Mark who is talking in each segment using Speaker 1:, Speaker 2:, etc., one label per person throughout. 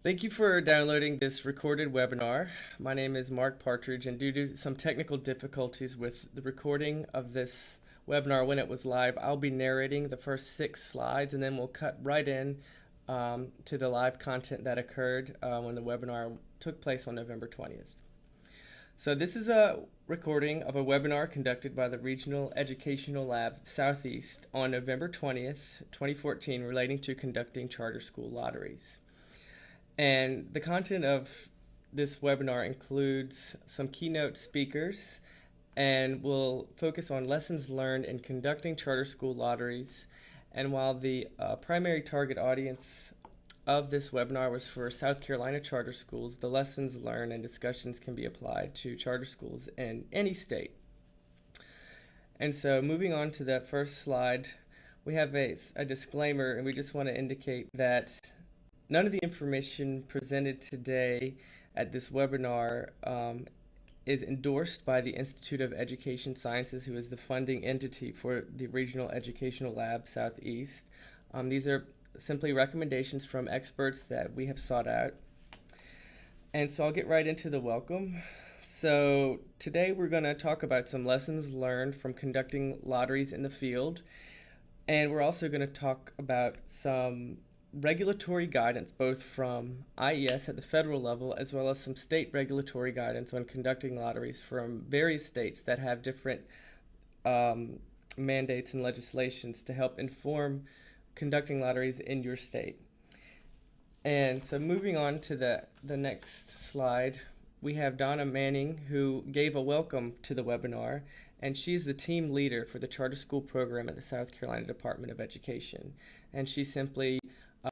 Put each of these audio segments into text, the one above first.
Speaker 1: Thank you for downloading this recorded webinar. My name is Mark Partridge, and due to some technical difficulties with the recording of this webinar when it was live, I'll be narrating the first 6 slides, and then we'll cut right in to the live content that occurred when the webinar took place on November 20th. So this is a recording of a webinar conducted by the Regional Educational Lab Southeast on November 20th, 2014, relating to conducting charter school lotteries. And the content of this webinar includes some keynote speakers and will focus on lessons learned in conducting charter school lotteries. And while the primary target audience of this webinar was for South Carolina charter schools, the lessons learned and discussions can be applied to charter schools in any state. And so moving on to that first slide, we have a disclaimer, and we just want to indicate that none of the information presented today at this webinar is endorsed by the Institute of Education Sciences, who is the funding entity for the Regional Educational Lab Southeast. These are simply recommendations from experts that we have sought out. And so I'll get right into the welcome. So today we're going to talk about some lessons learned from conducting lotteries in the field. And we're also going to talk about some regulatory guidance, both from IES at the federal level as well as some state regulatory guidance on conducting lotteries from various states that have different mandates and legislations to help inform conducting lotteries in your state. And so moving on to the next slide, we have Donna Manning, who gave a welcome to the webinar, and she's the team leader for the charter school program at the South Carolina Department of Education. And she simply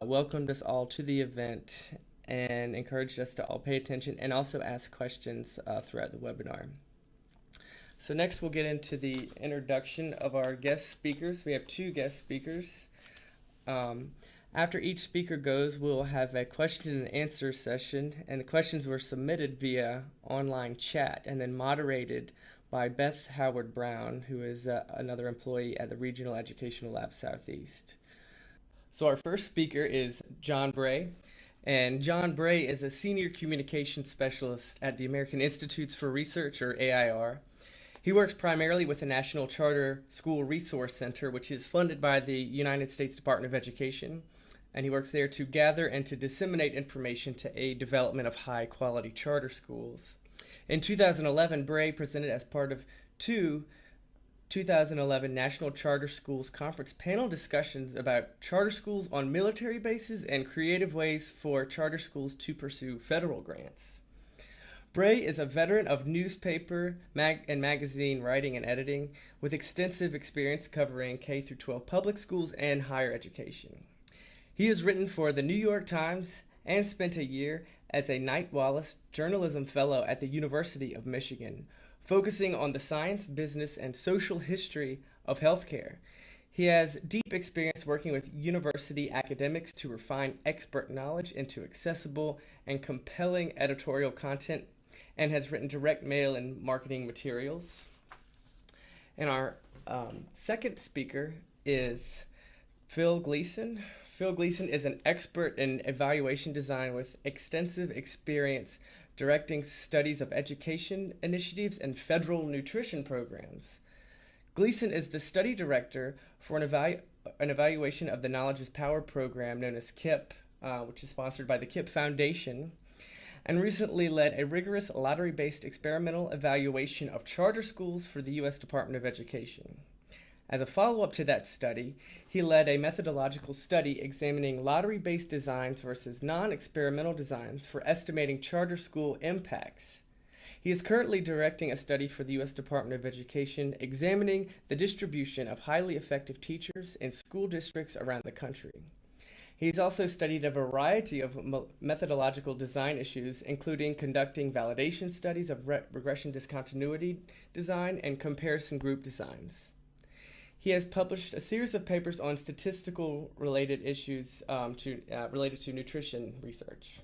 Speaker 1: welcomed us all to the event and encouraged us to all pay attention and also ask questions throughout the webinar. So next we'll get into the introduction of our guest speakers. We have 2 guest speakers. After each speaker goes, we'll have a question and answer session, and the questions were submitted via online chat and then moderated by Beth Howard Brown, who is another employee at the Regional Educational Lab Southeast. So our first speaker is John Bray, and John Bray is a senior communications specialist at the American Institutes for Research, or AIR. He works primarily with the National Charter School Resource Center, which is funded by the United States Department of Education, and he works there to gather and to disseminate information to aid development of high-quality charter schools. In 2011, Bray presented as part of 2 2011 National Charter Schools Conference panel discussions about charter schools on military bases and creative ways for charter schools to pursue federal grants. Bray is a veteran of newspaper and magazine writing and editing with extensive experience covering K-12 public schools and higher education. He has written for the New York Times and spent a year as a Knight Wallace Journalism Fellow at the University of Michigan, focusing on the science, business, and social history of healthcare. He has deep experience working with university academics to refine expert knowledge into accessible and compelling editorial content, and has written direct mail and marketing materials. And our second speaker is Phil Gleason. Phil Gleason is an expert in evaluation design with extensive experience directing studies of education initiatives and federal nutrition programs. Gleason is the study director for an evaluation of the Knowledge is Power program known as KIP, which is sponsored by the KIP Foundation, and recently led a rigorous lottery-based experimental evaluation of charter schools for the U.S. Department of Education. As a follow-up to that study, he led a methodological study examining lottery-based designs versus non-experimental designs for estimating charter school impacts. He is currently directing a study for the U.S. Department of Education examining the distribution of highly effective teachers in school districts around the country. He's also studied a variety of methodological design issues, including conducting validation studies of regression discontinuity design and comparison group designs. He has published a series of papers on statistical related issues related to nutrition research.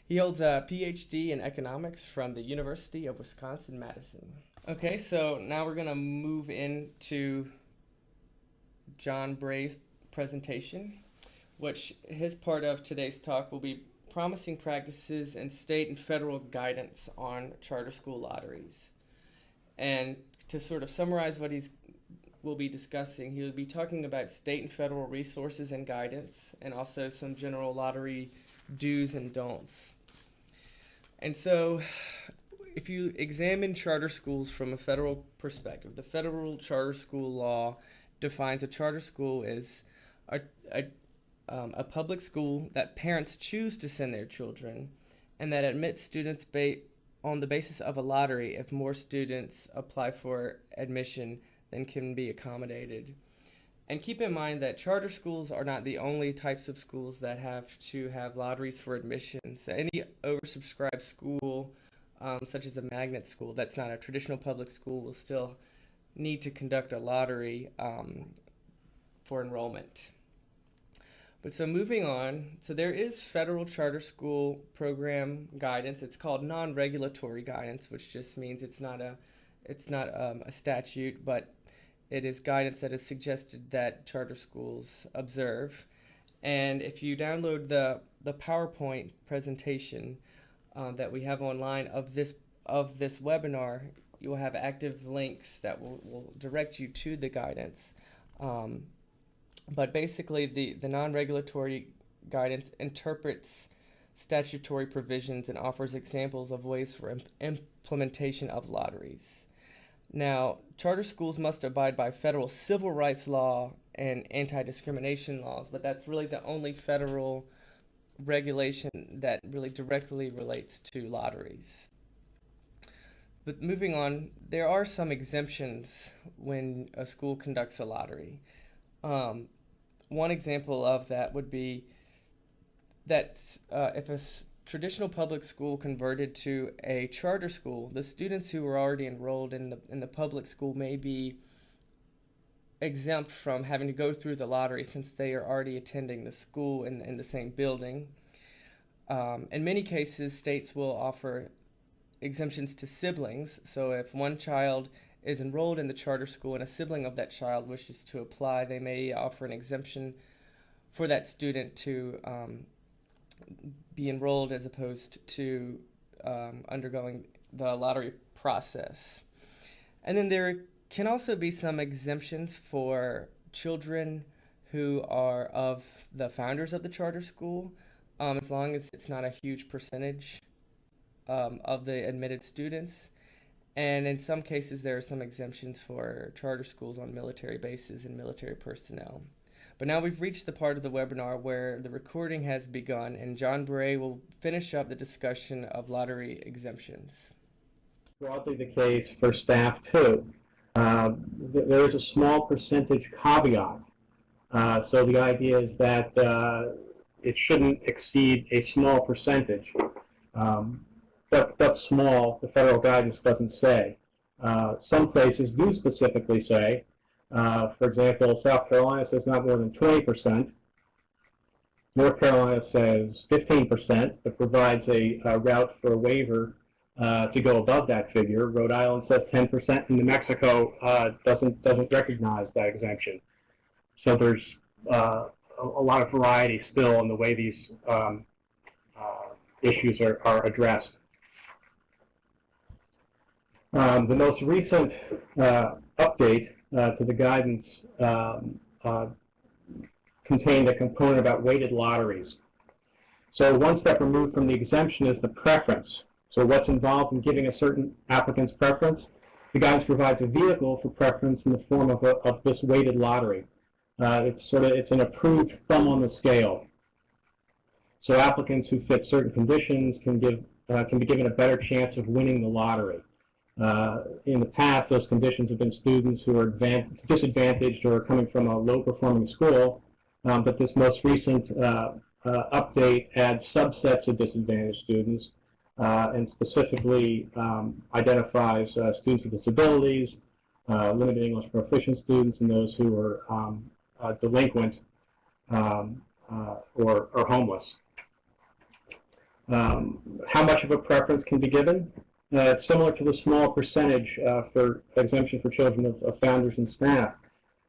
Speaker 1: He holds a PhD in economics from the University of Wisconsin-Madison. Okay, so now we're going to move into John Bray's presentation, which his part of today's talk will be promising practices and state and federal guidance on charter school lotteries. And to sort of summarize what we'll be discussing, he will be talking about state and federal resources and guidance, and also some general lottery do's and don'ts. And so, if you examine charter schools from a federal perspective, the federal charter school law defines a charter school as a public school that parents choose to send their children, and that admits students on the basis of a lottery if more students apply for admission than can be accommodated. And keep in mind that charter schools are not the only types of schools that have to have lotteries for admissions. Any oversubscribed school, such as a magnet school that's not a traditional public school, will still need to conduct a lottery for enrollment. But so moving on, so there is federal charter school program guidance. It's called non-regulatory guidance, which just means it's not a statute, but it is guidance that is suggested that charter schools observe. And if you download the PowerPoint presentation that we have online of this webinar, you will have active links that will direct you to the guidance. But basically, the non-regulatory guidance interprets statutory provisions and offers examples of ways for implementation of lotteries. Now, charter schools must abide by federal civil rights law and anti-discrimination laws, but that's really the only federal regulation that really directly relates to lotteries. But moving on, there are some exemptions when a school conducts a lottery. One example of that would be that if a traditional public school converted to a charter school, the students who were already enrolled in the public school may be exempt from having to go through the lottery since they are already attending the school in the same building. In many cases, states will offer exemptions to siblings. So if one child is enrolled in the charter school and a sibling of that child wishes to apply, they may offer an exemption for that student to be enrolled as opposed to undergoing the lottery process. And then there can also be some exemptions for children who are of the founders of the charter school, as long as it's not a huge percentage of the admitted students. And in some cases, there are some exemptions for charter schools on military bases and military personnel. But now we've reached the part of the webinar where the recording has begun, and John Bray will finish up the discussion of lottery exemptions.
Speaker 2: Broadly the case for staff too. There is a small percentage caveat. So the idea is that it shouldn't exceed a small percentage. But small, the federal guidance doesn't say. Some places do specifically say, for example, South Carolina says not more than 20%. North Carolina says 15%, but provides a route for a waiver to go above that figure. Rhode Island says 10%, and New Mexico doesn't recognize that exemption. So there's a lot of variety still in the way these issues are addressed. The most recent update to the guidance contained a component about weighted lotteries. So one step removed from the exemption is the preference. So what's involved in giving a certain applicant's preference? The guidance provides a vehicle for preference in the form of this weighted lottery. It's an approved thumb on the scale. So applicants who fit certain conditions can be given a better chance of winning the lottery. In the past, those conditions have been students who are disadvantaged or coming from a low-performing school, but this most recent update adds subsets of disadvantaged students and specifically identifies students with disabilities, limited English proficient students, and those who are delinquent or homeless. How much of a preference can be given? It's similar to the small percentage for exemption for children of founders and staff.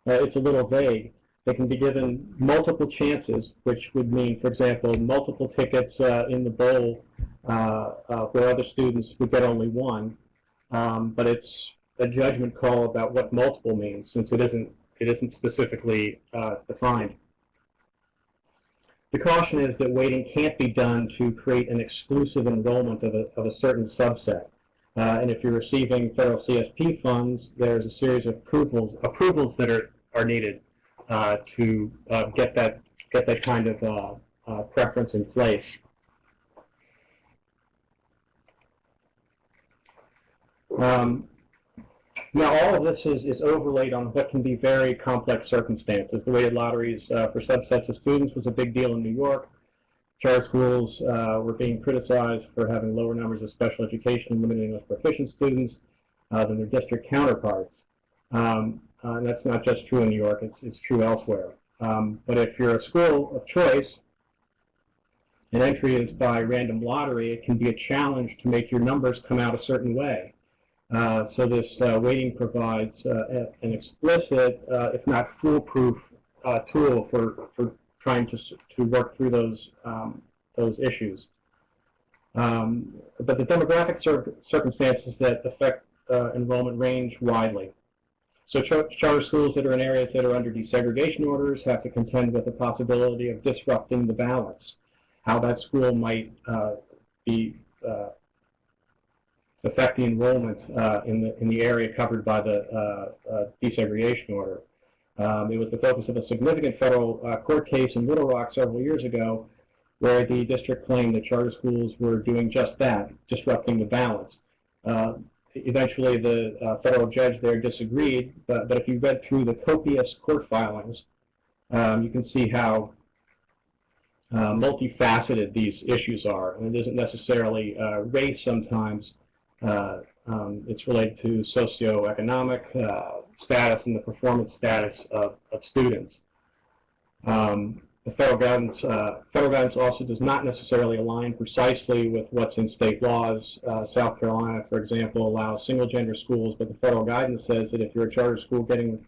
Speaker 2: It's a little vague. They can be given multiple chances, which would mean, for example, multiple tickets in the bowl where other students would get only one. But it's a judgment call about what multiple means, since it isn't specifically defined. The caution is that weighting can't be done to create an exclusive enrollment of a certain subset. And if you're receiving federal CSP funds, there's a series of approvals that are needed to get that kind of preference in place. Now, all of this is overlaid on what can be very complex circumstances. The weighted lotteries for subsets of students was a big deal in New York. Charter schools were being criticized for having lower numbers of special education and limited English proficient students than their district counterparts. And that's not just true in New York, it's true elsewhere. But if you're a school of choice, and entry is by random lottery, it can be a challenge to make your numbers come out a certain way. So this weighting provides an explicit, if not foolproof, tool for trying to work through those issues. But the demographic circumstances that affect enrollment range widely. So charter schools that are in areas that are under desegregation orders have to contend with the possibility of disrupting the balance. How that school might be affecting enrollment in the area covered by the desegregation order. It was the focus of a significant federal court case in Little Rock several years ago, where the district claimed that charter schools were doing just that, disrupting the balance. Eventually, the federal judge there disagreed, but if you read through the copious court filings, you can see how multifaceted these issues are. And it isn't necessarily race sometimes. It's related to socioeconomic status and the performance status of students. The federal guidance also does not necessarily align precisely with what's in state laws. South Carolina, for example, allows single-gender schools, but the federal guidance says that if you're a charter school getting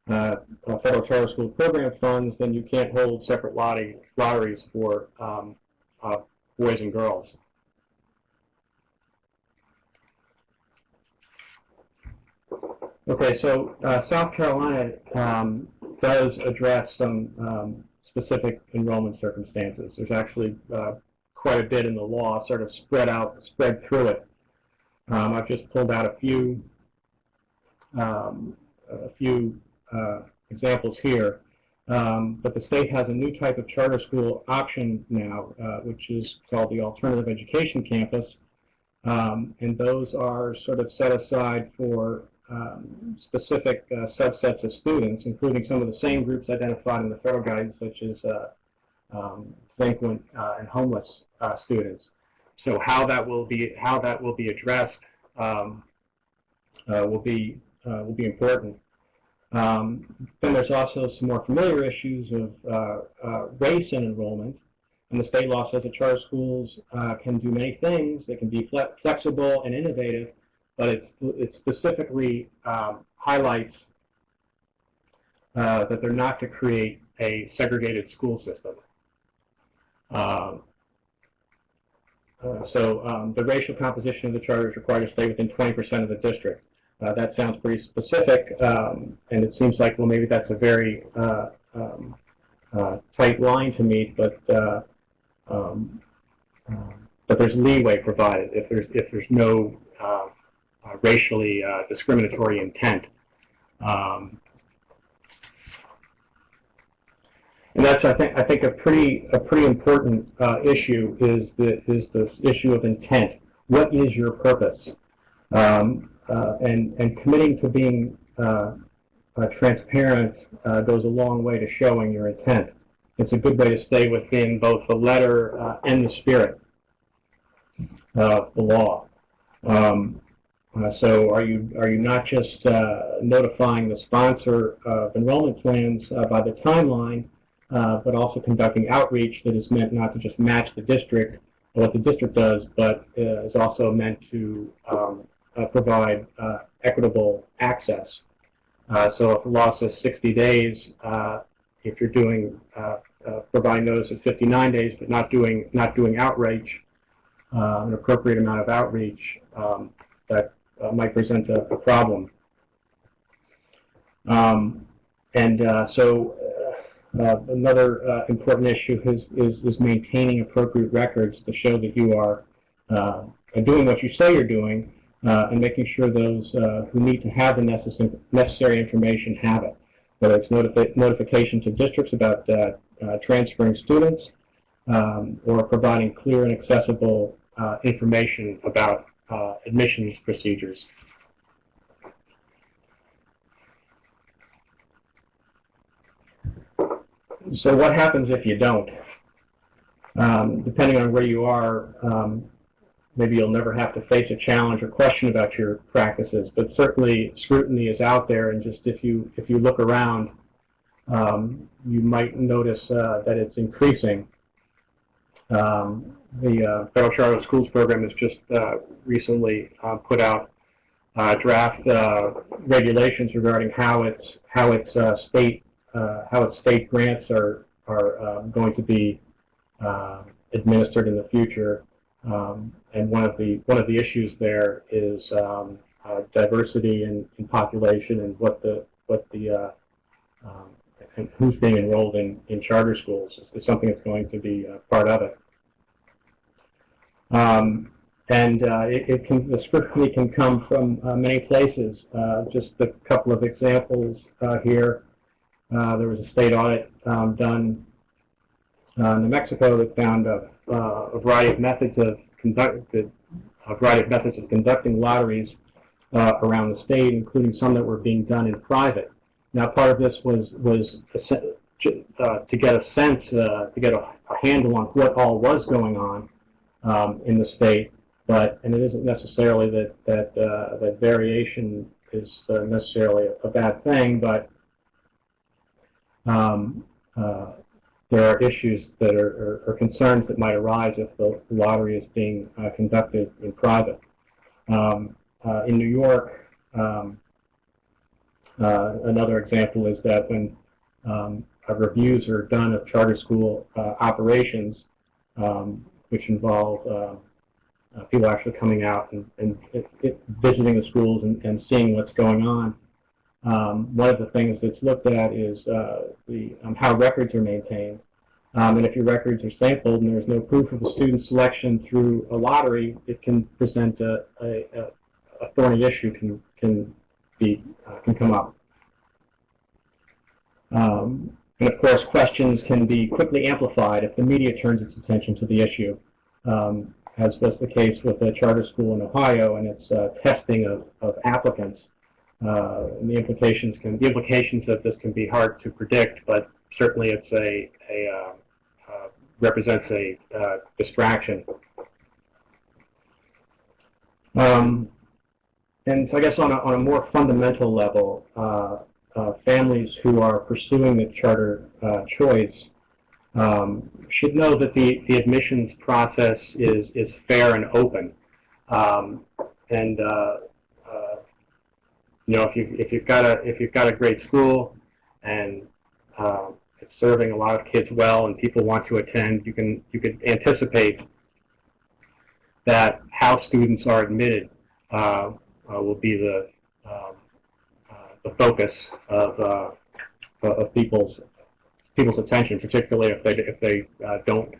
Speaker 2: federal charter school program funds, then you can't hold separate lotteries for boys and girls. Okay, so South Carolina does address some specific enrollment circumstances. There's actually quite a bit in the law, sort of spread through it. I've just pulled out a few examples here. But the state has a new type of charter school option now, which is called the Alternative Education Campus, and those are sort of set aside for specific subsets of students, including some of the same groups identified in the federal guidance, such as delinquent and homeless students. So how that will be addressed will be important. Then there's also some more familiar issues of race and enrollment. And the state law says that charter schools can do many things. They can be flexible and innovative, but it specifically highlights that they're not to create a segregated school system. So the racial composition of the charter is required to stay within 20% of the district. That sounds pretty specific, and it seems like, well, maybe that's a very tight line to meet, but there's leeway provided if there's no racially discriminatory intent. And that's, I think, a pretty important issue is the issue of intent. What is your purpose? And committing to being transparent goes a long way to showing your intent. It's a good way to stay within both the letter and the spirit of the law. So are you not just notifying the sponsor of enrollment plans by the timeline, but also conducting outreach that is meant not to just match the district or what the district does, but is also meant to provide equitable access. So if the law says 60 days, if you're doing providing notice at 59 days, but not doing outreach, an appropriate amount of outreach, that might present a problem. Another important issue is maintaining appropriate records to show that you are doing what you say you're doing, and making sure those who need to have the necessary information have it, whether it's notification to districts about transferring students, or providing clear and accessible information about admissions procedures. So what happens if you don't? Depending on where you are, maybe you'll never have to face a challenge or question about your practices, but certainly scrutiny is out there, and just if you look around, you might notice that it's increasing. The Federal Charter Schools Program has just recently put out draft regulations regarding how its state grants are going to be administered in the future, and one of the issues there is diversity in population and and who's being enrolled in charter schools. It's something that's going to be part of it. The scrutiny can come from many places. Just a couple of examples here. There was a state audit done in New Mexico that found a variety of methods of conducting lotteries around the state, including some that were being done in private. Now, part of this was to get a sense, to get a handle on what all was going on in the state, and it isn't necessarily that variation is necessarily a bad thing, but there are issues that are concerns that might arise if the lottery is being conducted in private. In New York, another example is that when reviews are done of charter school operations, which involve people actually coming out and visiting the schools and seeing what's going on. One of the things that's looked at is how records are maintained. And if your records are sampled and there's no proof of a student selection through a lottery, it can present a thorny issue, can come up. And of course, questions can be quickly amplified if the media turns its attention to the issue, as was the case with a charter school in Ohio and its testing of applicants. And the implications of this can be hard to predict, but certainly it's represents a distraction. And so I guess on a more fundamental level, families who are pursuing the charter choice should know that the admissions process is fair and open. If you've got a great school and it's serving a lot of kids well and people want to attend, you can anticipate that how students are admitted will be the focus of people's attention, particularly if they don't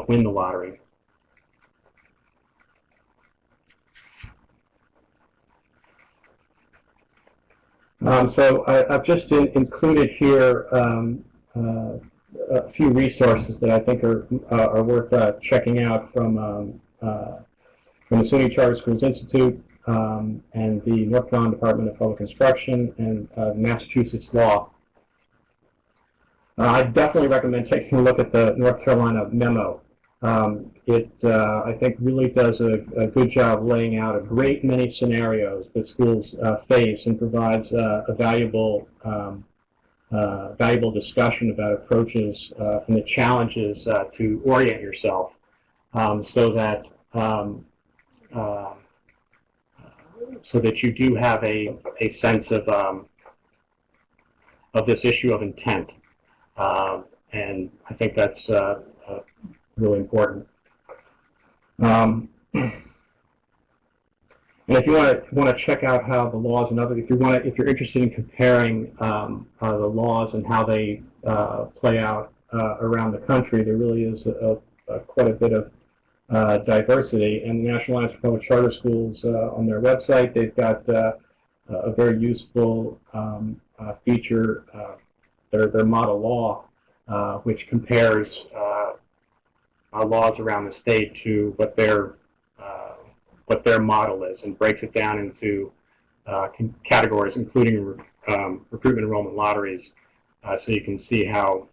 Speaker 2: win the lottery. So I've just included here a few resources that I think are worth checking out from the SUNY Charter Schools Institute and the North Carolina Department of Public Instruction and Massachusetts Law. I definitely recommend taking a look at the North Carolina memo. It, I think, really does a good job laying out a great many scenarios that schools face and provides a valuable discussion about approaches and the challenges to orient yourself so that you do have a sense of this issue of intent, and I think that's really important. And if you want to check out how the laws and other, if you're interested in comparing the laws and how they play out around the country, there really is quite a bit of diversity. And the National Alliance for Public Charter Schools on their website, they've got a very useful feature, their model law, which compares laws around the state to what their model is, and breaks it down into categories, including recruitment enrollment lotteries, so you can see how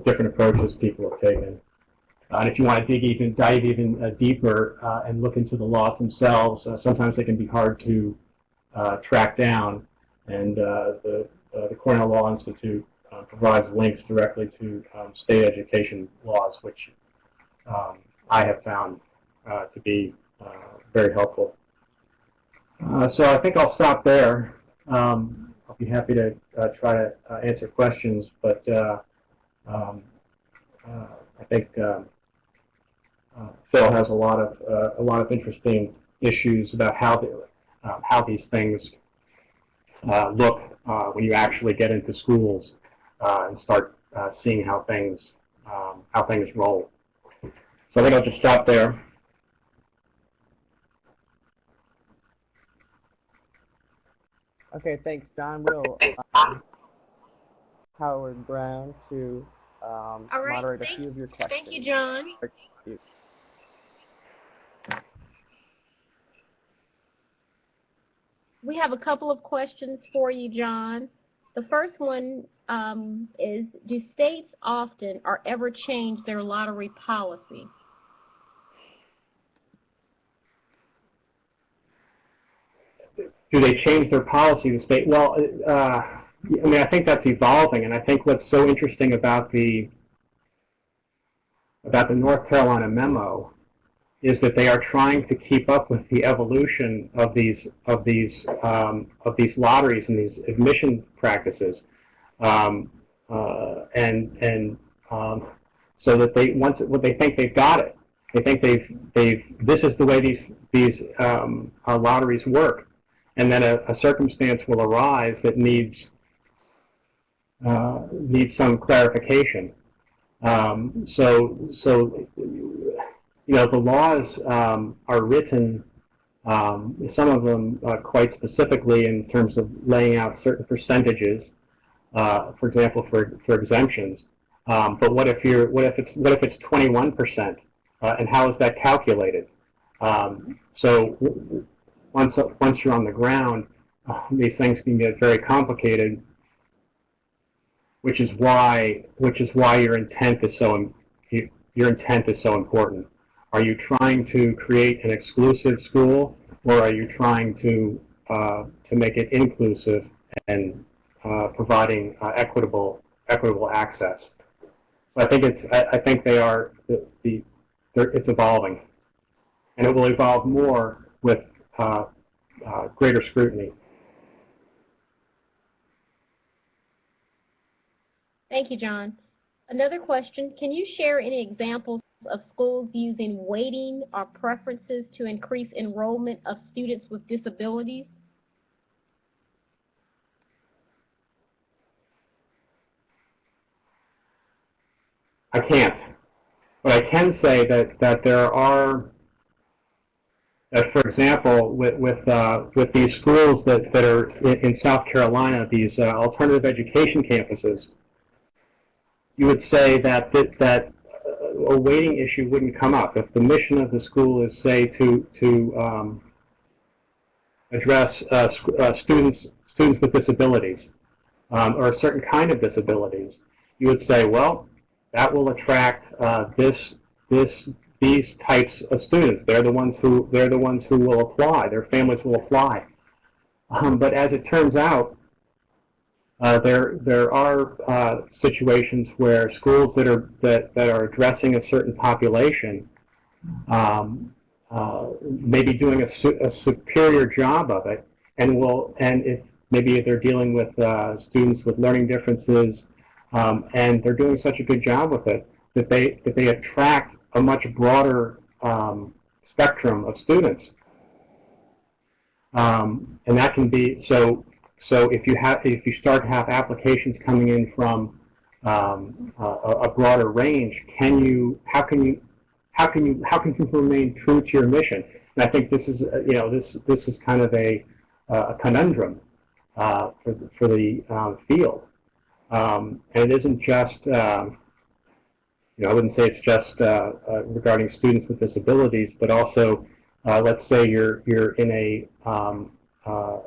Speaker 2: different approaches people have taken. And if you want to dive even deeper and look into the laws themselves, sometimes they can be hard to track down, and the Cornell Law Institute provides links directly to state education laws, which I have found to be very helpful. So I think I'll stop there. I'll be happy to try to answer questions, but I think Phil has a lot of interesting issues about how these things look when you actually get into schools and start seeing how things roll. So I think I'll just stop there.
Speaker 1: Okay, thanks, John. We'll Howard Brown to moderate a few of your questions.
Speaker 3: Thank you, John.
Speaker 1: Thank you.
Speaker 3: We have a couple of questions for you, John. The first one is, do states often or ever change their lottery policy?
Speaker 2: Do they change their policy, the state? Well, I mean, I think that's evolving, and I think what's so interesting about the North Carolina memo is that they are trying to keep up with the evolution of these lotteries and these admission practices, so that they think they've got it. They think this is the way these lotteries work. And then a circumstance will arise that needs some clarification. So you know, the laws are written, some of them quite specifically in terms of laying out certain percentages, for example, for exemptions. But what if it's 21%, and how is that calculated? So once you're on the ground, these things can get very complicated, which is why your intent is so important. Are you trying to create an exclusive school, or are you trying to make it inclusive and providing equitable access? So I think it's evolving, and it will evolve more with greater scrutiny.
Speaker 3: Thank you, John. Another question, can you share any examples of schools using weighting or preferences to increase enrollment of students with disabilities?
Speaker 2: I can't. But I can say that there are, for example, with these schools that are in South Carolina, these alternative education campuses, you would say that a weighting issue wouldn't come up if the mission of the school is, say, to address students with disabilities or a certain kind of disabilities. You would say, well, that will attract these types of students. They're the ones who will apply. Their families will apply. But as it turns out, there are situations where schools that are addressing a certain population may be doing a superior job of it, and maybe they're dealing with students with learning differences, and they're doing such a good job with it that they attract a much broader spectrum of students. And that can be so. So if you start to have applications coming in from a broader range, how can people remain true to your mission? And I think this is this is kind of a conundrum for the field, and it isn't just I wouldn't say it's just regarding students with disabilities, but also let's say you're in a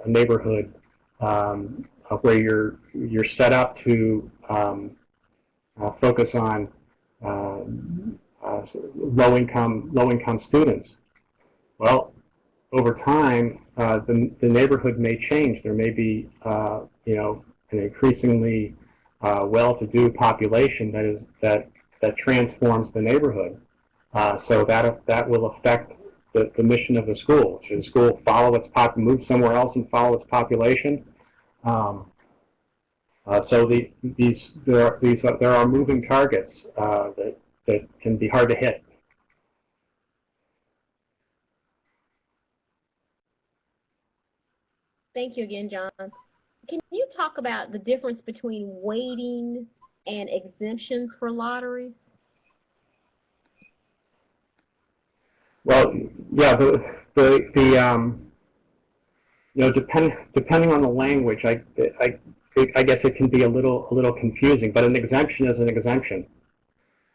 Speaker 2: neighborhood where you're set up to focus on low-income students. Well, over time, the neighborhood may change. There may be an increasingly well-to-do population that transforms the neighborhood. So that will affect the mission of the school. Should the school move somewhere else and follow its population? So there are moving targets that can be hard to hit.
Speaker 3: Thank you again, John. Can you talk about the difference between weighting and exemptions for lotteries?
Speaker 2: Well, yeah, depending on the language, I guess it can be a little confusing. But an exemption is an exemption.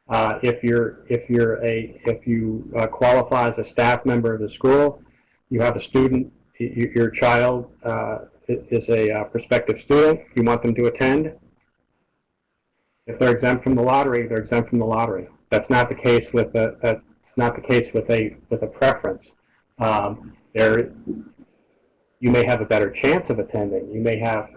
Speaker 2: If you qualify as a staff member of the school, you have a student, your child is a prospective student. You want them to attend. If they're exempt from the lottery, they're exempt from the lottery. That's not the case with a preference. You may have a better chance of attending. You may have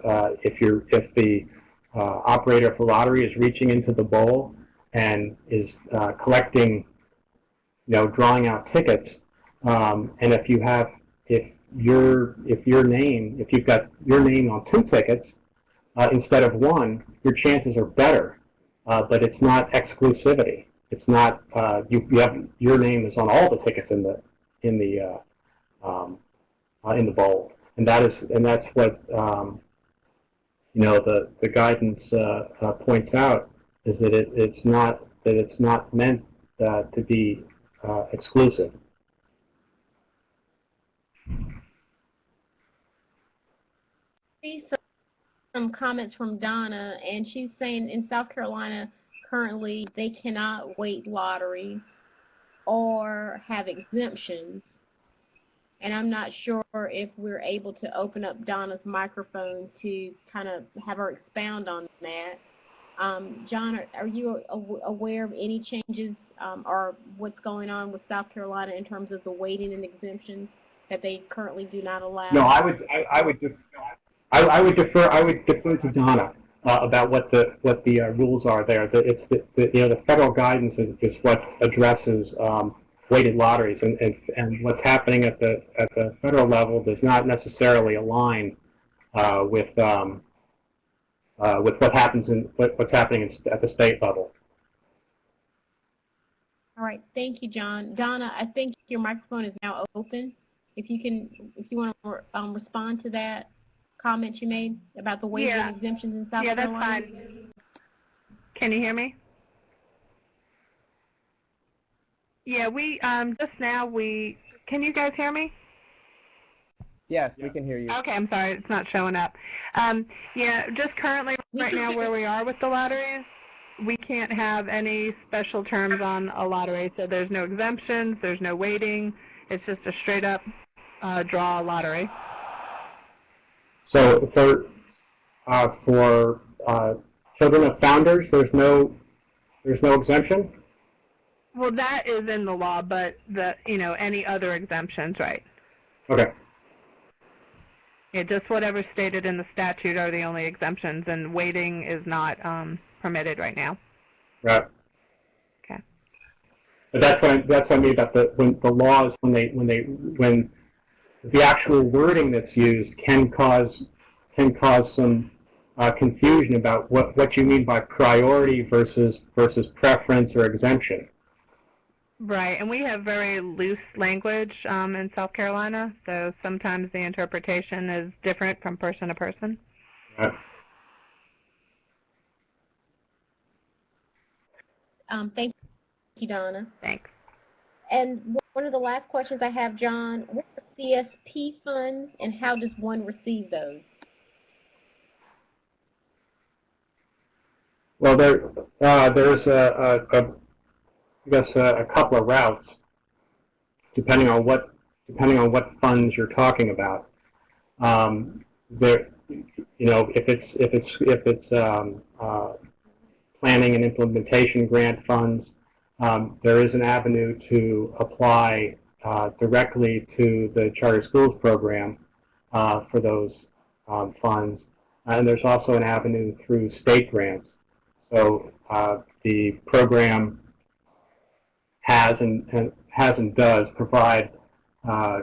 Speaker 2: if the operator for lottery is reaching into the bowl and is collecting, drawing out tickets, and if you've got your name on 2 tickets instead of 1, your chances are better. But it's not exclusivity. It's not your name is on all the tickets in the bowl, and that's what the guidance points out, is that it's not meant to be exclusive.
Speaker 3: Some comments from Donna, and she's saying in South Carolina currently they cannot weight lotteries or have exemptions. And I'm not sure if we're able to open up Donna's microphone to kind of have her expound on that. John, are you aware of any changes or what's going on with South Carolina in terms of the weighting and exemptions that they currently do not allow?
Speaker 2: No, I would defer to Donna about what the rules are there. The federal guidance is what addresses weighted lotteries, and what's happening at the federal level does not necessarily align with what's happening at the state level.
Speaker 3: All right, thank you, John. Donna, I think your microphone is now open. If you want to respond to that comment you made about the weighting and exemptions in South Carolina.
Speaker 4: Yeah, that's fine. Can you hear me? Yeah, we just now can you guys hear me?
Speaker 1: Yes, we can hear you.
Speaker 4: Okay, I'm sorry, it's not showing up. Yeah, just currently right now where we are with the lotteries, we can't have any special terms on a lottery. So there's no exemptions, there's no weighting. It's just a straight up draw lottery.
Speaker 2: So for children of founders, there's no exemption?
Speaker 4: Well, that is in the law, but any other exemptions, right?
Speaker 2: Okay.
Speaker 4: Yeah, just whatever's stated in the statute are the only exemptions, and weighting is not permitted right now.
Speaker 2: Right.
Speaker 4: Okay.
Speaker 2: But that's what I mean about when the actual wording that's used can can cause some confusion about what you mean by priority versus preference or exemption.
Speaker 4: Right, and we have very loose language in South Carolina, so sometimes the interpretation is different from person to person.
Speaker 2: Right.
Speaker 3: Thank you, Donna.
Speaker 4: Thanks.
Speaker 3: And one of the last questions I have, John, what are CSP funds and how does one receive those?
Speaker 2: Well, there's I guess a couple of routes, depending on what funds you're talking about. There, if it's planning and implementation grant funds, there is an avenue to apply directly to the charter schools program for those funds, and there's also an avenue through state grants. So the program has and does provide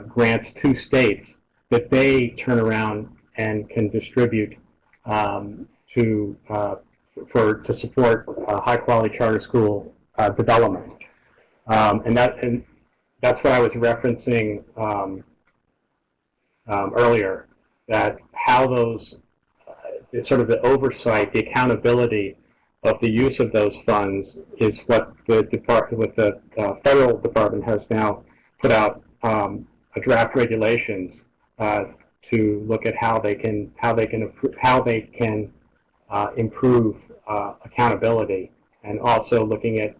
Speaker 2: grants to states that they turn around and can distribute to support high quality charter school development, and that's what I was referencing earlier. That how those sort of the oversight, the accountability of the use of those funds is what the federal department has now put out a draft regulations to look at how they can improve accountability, and also looking at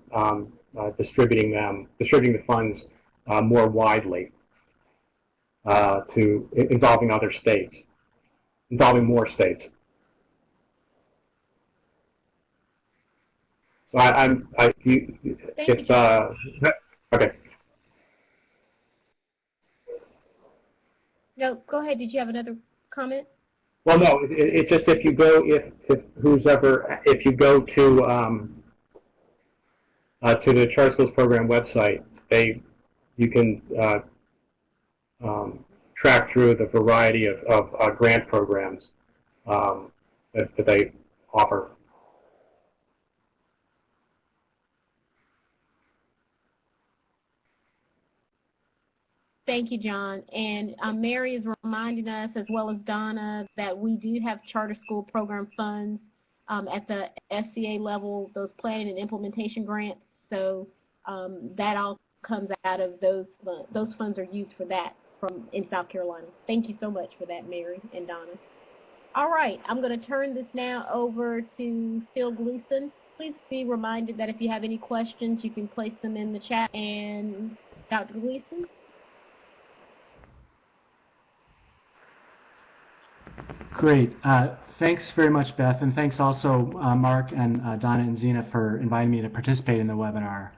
Speaker 2: distributing the funds more widely to involving more states. So okay.
Speaker 3: No, go ahead. Did you have another comment?
Speaker 2: Well, no. It's just if you go to the Charter Schools Program website, you can track through the variety of grant programs that they offer.
Speaker 3: Thank you, John. And Mary is reminding us, as well as Donna, that we do have charter school program funds at the SCA level, those planning and implementation grants. So that all comes out of those funds are used for that in South Carolina. Thank you so much for that, Mary and Donna. All right, I'm going to turn this now over to Phil Gleason. Please be reminded that if you have any questions, you can place them in the chat. And Dr. Gleason?
Speaker 5: Great. Thanks very much, Beth, and thanks also Mark and Donna and Zena for inviting me to participate in the webinar.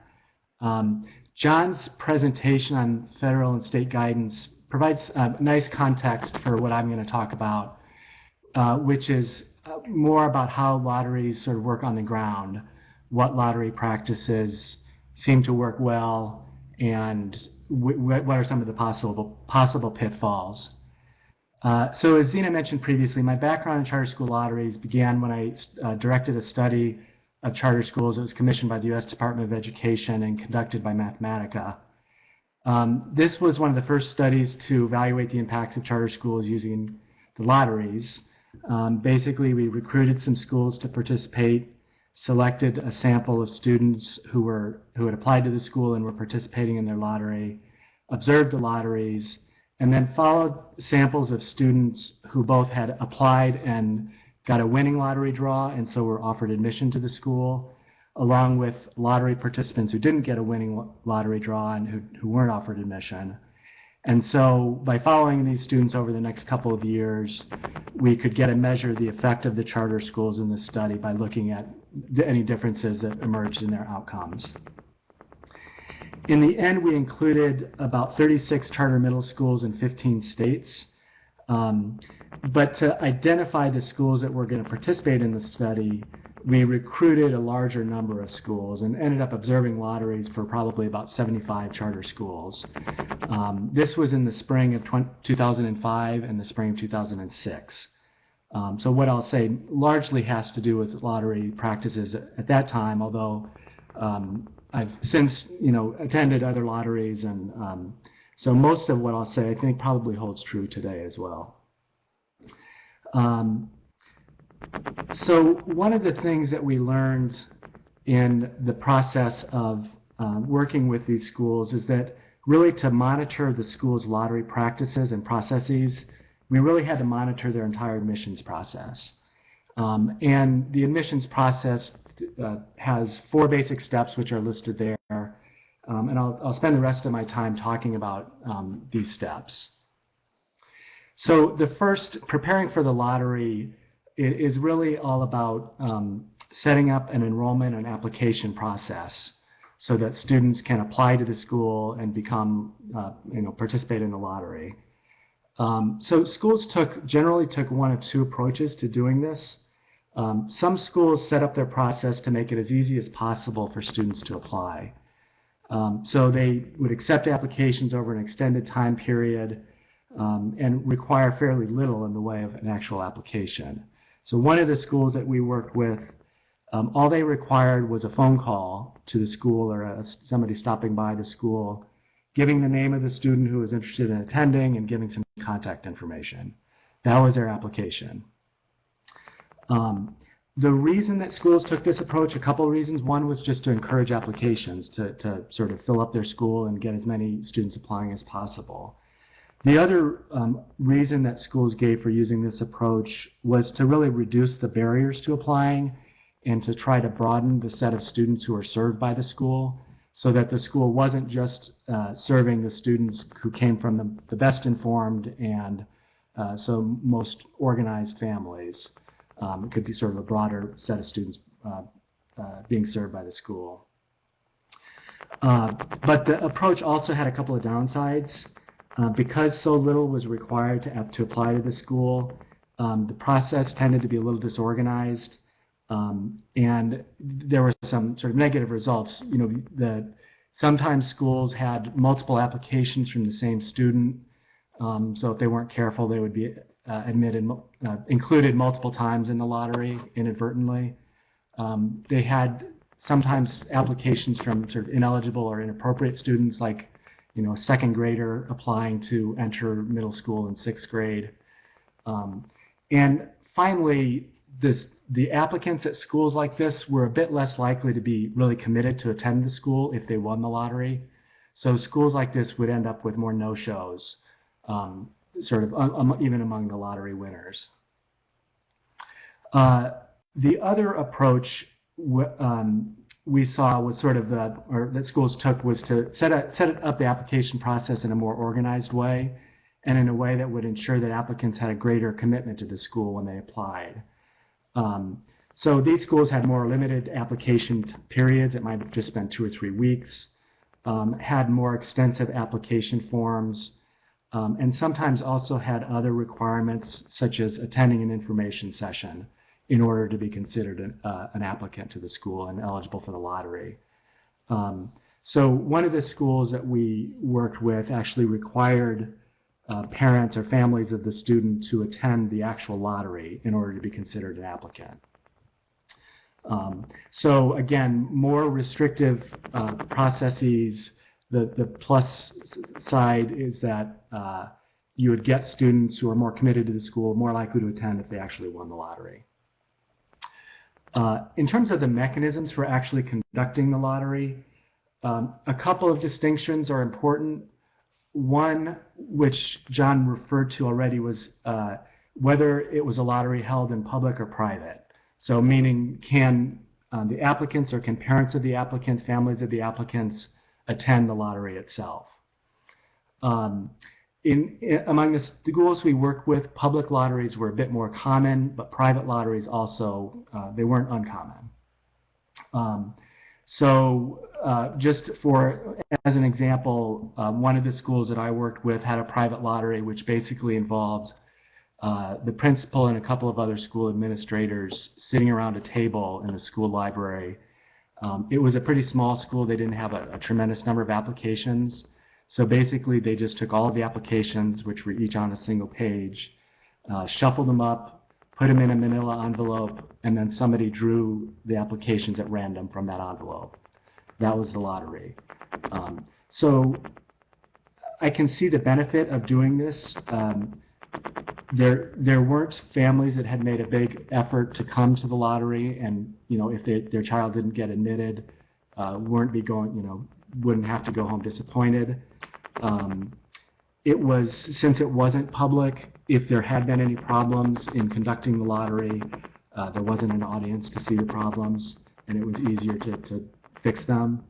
Speaker 5: John's presentation on federal and state guidance provides a nice context for what I'm going to talk about, which is more about how lotteries sort of work on the ground, what lottery practices seem to work well, and what are some of the possible pitfalls. So as Zena mentioned previously, my background in charter school lotteries began when I directed a study of charter schools that was commissioned by the U.S. Department of Education and conducted by Mathematica. This was one of the first studies to evaluate the impacts of charter schools using the lotteries. Basically, we recruited some schools to participate, selected a sample of students who had applied to the school and were participating in their lottery, observed the lotteries, and then followed samples of students who both had applied and got a winning lottery draw and so were offered admission to the school, along with lottery participants who didn't get a winning lottery draw and who weren't offered admission. And so by following these students over the next couple of years, we could get a measure of the effect of the charter schools in this study by looking at any differences that emerged in their outcomes. In the end, we included about 36 charter middle schools in 15 states. But to identify the schools that were going to participate in the study, we recruited a larger number of schools and ended up observing lotteries for probably about 75 charter schools. This was in the spring of 2005 and the spring of 2006. So what I'll say largely has to do with lottery practices at that time, although I've since, attended other lotteries, and so most of what I'll say I think probably holds true today as well. So one of the things that we learned in the process of working with these schools is that really to monitor the school's lottery practices and processes, we really had to monitor their entire admissions process. And the admissions process has 4 basic steps which are listed there. And I'll spend the rest of my time talking about these steps. So the first, preparing for the lottery, is really all about setting up an enrollment and application process so that students can apply to the school and become, participate in the lottery. So schools generally took one of 2 approaches to doing this. Some schools set up their process to make it as easy as possible for students to apply. So they would accept applications over an extended time period and require fairly little in the way of an actual application. So one of the schools that we worked with, all they required was a phone call to the school or somebody stopping by the school, giving the name of the student who was interested in attending and giving some contact information. That was their application. The reason that schools took this approach, a couple of reasons. One was just to encourage applications to sort of fill up their school and get as many students applying as possible. The other reason that schools gave for using this approach was to really reduce the barriers to applying and to try to broaden the set of students who are served by the school so that the school wasn't just serving the students who came from the best informed and so most organized families. It could be sort of a broader set of students being served by the school. But the approach also had a couple of downsides. Because so little was required to apply to the school, the process tended to be a little disorganized, and there were some sort of negative results. Sometimes schools had multiple applications from the same student, so if they weren't careful, they would be included multiple times in the lottery inadvertently. They had sometimes applications from sort of ineligible or inappropriate students, like a second grader applying to enter middle school in 6th grade. And finally, the applicants at schools like this were a bit less likely to be really committed to attend the school if they won the lottery. So schools like this would end up with more no-shows, sort of even among the lottery winners. The other approach we saw was sort of that schools took was to set up the application process in a more organized way and in a way that would ensure that applicants had a greater commitment to the school when they applied. So these schools had more limited application periods. It might have just been 2 or 3 weeks, had more extensive application forms, and sometimes also had other requirements such as attending an information session in order to be considered an applicant to the school and eligible for the lottery. So one of the schools that we worked with actually required parents or families of the student to attend the actual lottery in order to be considered an applicant. So again, more restrictive processes. The plus side is that you would get students who are more committed to the school, more likely to attend if they actually won the lottery. In terms of the mechanisms for actually conducting the lottery, a couple of distinctions are important. One, which John referred to already, was whether it was a lottery held in public or private. So meaning, can the applicants or can parents of the applicants, families of the applicants attend the lottery itself? Among the schools we worked with, public lotteries were a bit more common, but private lotteries also, they weren't uncommon. Just as an example, one of the schools that I worked with had a private lottery which basically involved the principal and a couple of other school administrators sitting around a table in the school library. It was a pretty small school. They didn't have a tremendous number of applications. So basically, they just took all of the applications, which were each on a single page, shuffled them up, put them in a manila envelope, and then somebody drew the applications at random from that envelope. That was the lottery. So I can see the benefit of doing this. There weren't families that had made a big effort to come to the lottery, and if their child didn't get admitted, wouldn't have to go home disappointed. Since it wasn't public, if there had been any problems in conducting the lottery, there wasn't an audience to see the problems, and it was easier to fix them.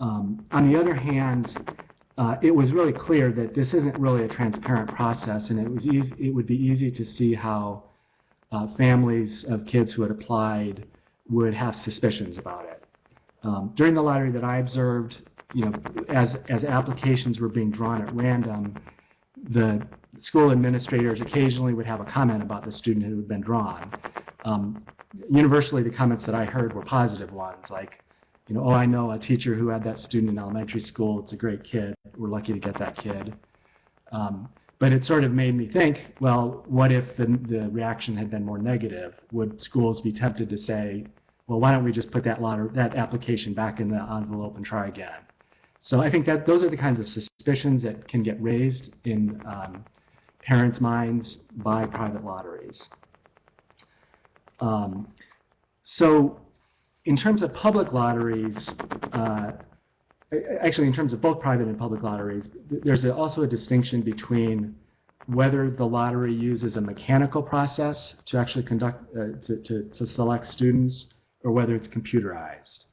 Speaker 5: On the other hand, it was really clear that this isn't really a transparent process, and it would be easy to see how families of kids who had applied would have suspicions about it. During the lottery that I observed, as applications were being drawn at random, the school administrators occasionally would have a comment about the student who had been drawn. Universally, the comments that I heard were positive ones, like, oh, I know a teacher who had that student in elementary school. It's a great kid. We're lucky to get that kid. But it sort of made me think, well, what if the reaction had been more negative? Would schools be tempted to say, well, why don't we just put that application back in the envelope and try again? So I think that those are the kinds of suspicions that can get raised in parents' minds by private lotteries. So in terms of public lotteries, actually in terms of both private and public lotteries, there's also a distinction between whether the lottery uses a mechanical process to actually conduct, to select students, or whether it's computerized.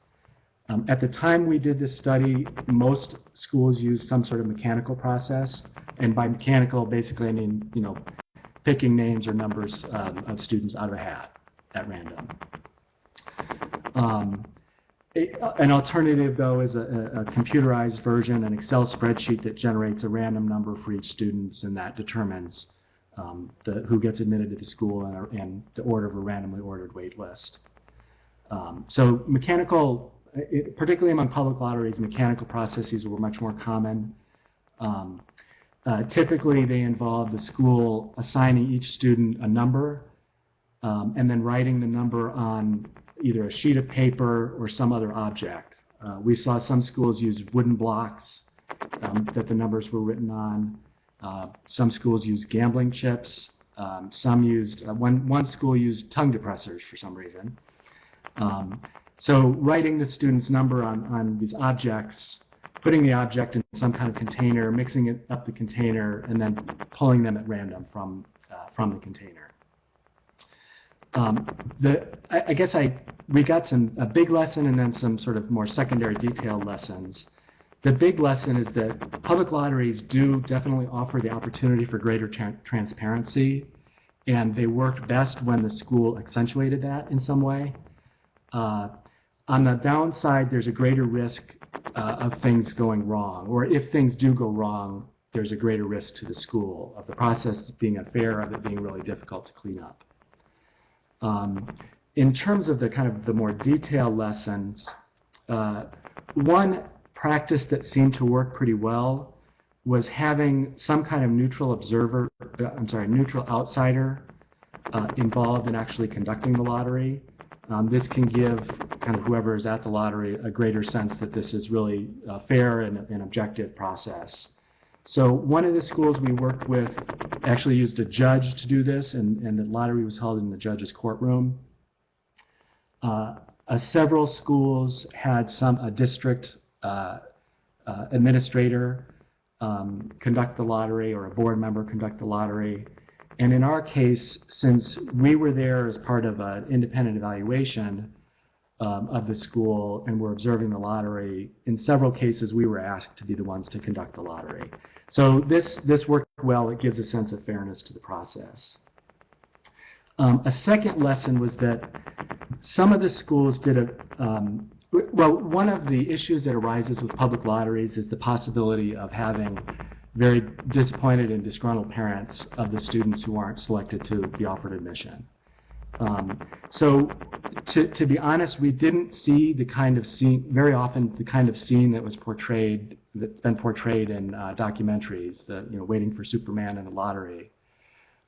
Speaker 5: At the time we did this study, most schools used some sort of mechanical process, and by mechanical, basically I mean, picking names or numbers of students out of a hat at random. An alternative, though, is a computerized version, an Excel spreadsheet that generates a random number for each student, and that determines who gets admitted to the school and the order of a randomly ordered wait list. So mechanical, particularly among public lotteries, mechanical processes were much more common. Typically, they involve the school assigning each student a number and then writing the number on either a sheet of paper or some other object. We saw some schools use wooden blocks that the numbers were written on. Some schools used gambling chips. Some used, one school used tongue depressors for some reason. So writing the student's number on these objects, putting the object in some kind of container, mixing it up the container, and then pulling them at random from the container. I guess we got a big lesson and then some sort of more secondary detailed lessons. The big lesson is that public lotteries do definitely offer the opportunity for greater transparency, and they worked best when the school accentuated that in some way. On the downside, there's a greater risk of things going wrong, or if things do go wrong, there's a greater risk to the school of the process being unfair, of it being really difficult to clean up. In terms of the more detailed lessons, one practice that seemed to work pretty well was having some kind of neutral outsider involved in actually conducting the lottery. This can give kind of whoever is at the lottery a greater sense that this is really a fair and an objective process. So one of the schools we worked with actually used a judge to do this, and the lottery was held in the judge's courtroom. Several schools had a district administrator conduct the lottery, or a board member conduct the lottery. And in our case, since we were there as part of an independent evaluation of the school and were observing the lottery, in several cases we were asked to be the ones to conduct the lottery. So this worked well. It gives a sense of fairness to the process. A second lesson was that some of the schools did one of the issues that arises with public lotteries is the possibility of having very disappointed and disgruntled parents of the students who aren't selected to be offered admission. So to be honest, we didn't see the kind of scene, very often the kind of scene that was portrayed, that's been portrayed in documentaries, waiting for Superman in the lottery.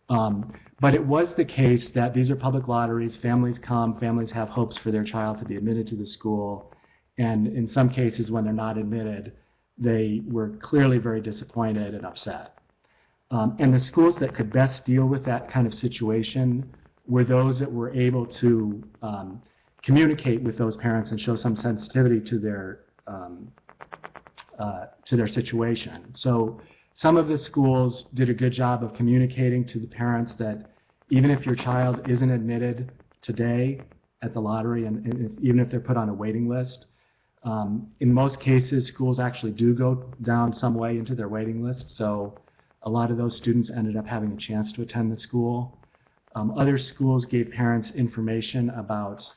Speaker 5: But it was the case that these are public lotteries, families come, families have hopes for their child to be admitted to the school, and in some cases when they're not admitted, they were clearly very disappointed and upset. And the schools that could best deal with that kind of situation were those that were able to communicate with those parents and show some sensitivity to their situation. So some of the schools did a good job of communicating to the parents that even if your child isn't admitted today at the lottery, and even if they're put on a waiting list, in most cases, schools actually do go down some way into their waiting list. So a lot of those students ended up having a chance to attend the school. Other schools gave parents information about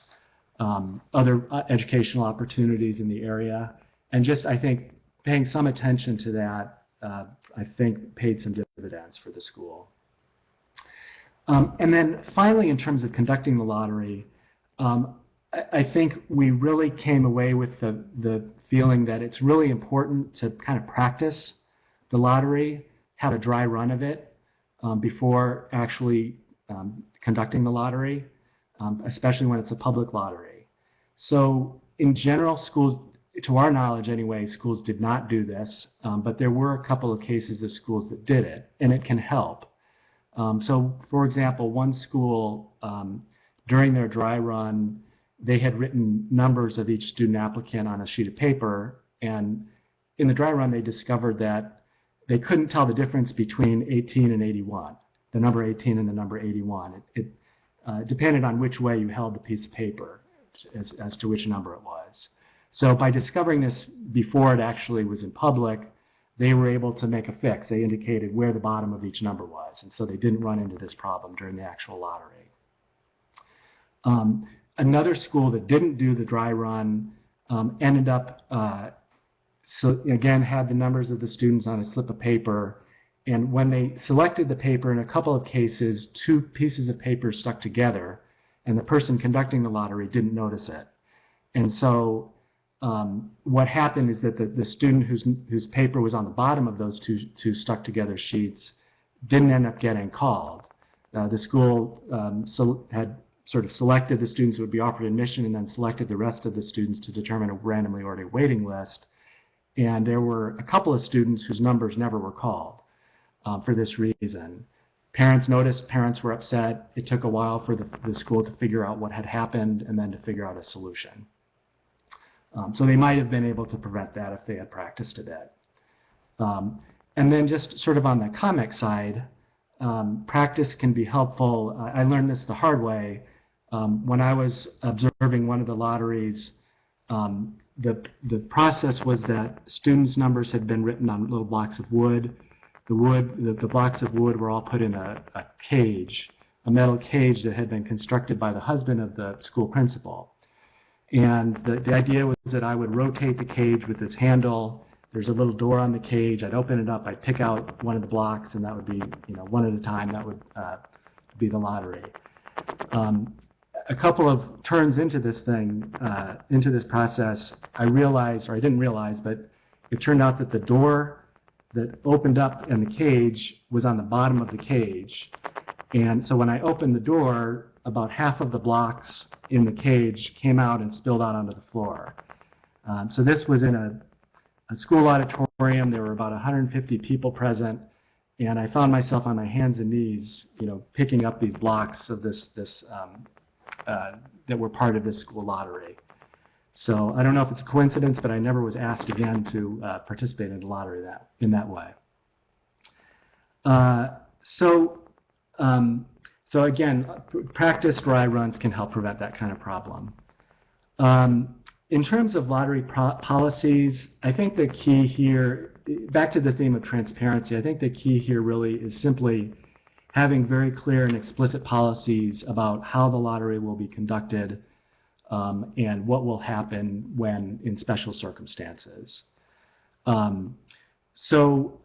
Speaker 5: other educational opportunities in the area. And just, I think, paying some attention to that, I think, paid some dividends for the school. And then finally, in terms of conducting the lottery, I think we really came away with the feeling that it's really important to kind of practice the lottery, have a dry run of it before actually conducting the lottery, especially when it's a public lottery. So in general, schools, to our knowledge anyway, schools did not do this, but there were a couple of cases of schools that did it, and it can help. So for example, one school, during their dry run, they had written numbers of each student applicant on a sheet of paper, and in the dry run they discovered that they couldn't tell the difference between 18 and 81, the number 18 and the number 81. It depended on which way you held the piece of paper as to which number it was. So by discovering this before it actually was in public, they were able to make a fix. They indicated where the bottom of each number was, and so they didn't run into this problem during the actual lottery. Another school that didn't do the dry run ended up, so again, had the numbers of the students on a slip of paper, and when they selected the paper, in a couple of cases, two pieces of paper stuck together, and the person conducting the lottery didn't notice it. And so what happened is that the student whose paper was on the bottom of those two stuck together sheets didn't end up getting called. The school had sort of selected the students who would be offered admission and then selected the rest of the students to determine a randomly ordered waiting list. And there were a couple of students whose numbers never were called for this reason. Parents noticed, parents were upset. It took a while for the school to figure out what had happened and then to figure out a solution. So they might have been able to prevent that if they had practiced a bit. And then just sort of on the comic side, practice can be helpful. I learned this the hard way. When I was observing one of the lotteries, the process was that students' numbers had been written on little blocks of wood. The blocks of wood were all put in a cage, a metal cage that had been constructed by the husband of the school principal. And the idea was that I would rotate the cage with this handle. There's a little door on the cage. I'd open it up. I'd pick out one of the blocks, and that would be, one at a time. That would be the lottery. A couple of turns into this thing, into this process, I realized, or I didn't realize, but it turned out that the door that opened up in the cage was on the bottom of the cage. And so when I opened the door, about half of the blocks in the cage came out and spilled out onto the floor. So this was in a school auditorium. There were about 150 people present, and I found myself on my hands and knees, picking up these blocks of this that were part of this school lottery. So I don't know if it's a coincidence, but I never was asked again to participate in the lottery in that way. So again, practice dry runs can help prevent that kind of problem. In terms of lottery policies, I think the key here, back to the theme of transparency, I think the key here really is simply having very clear and explicit policies about how the lottery will be conducted and what will happen when in special circumstances. So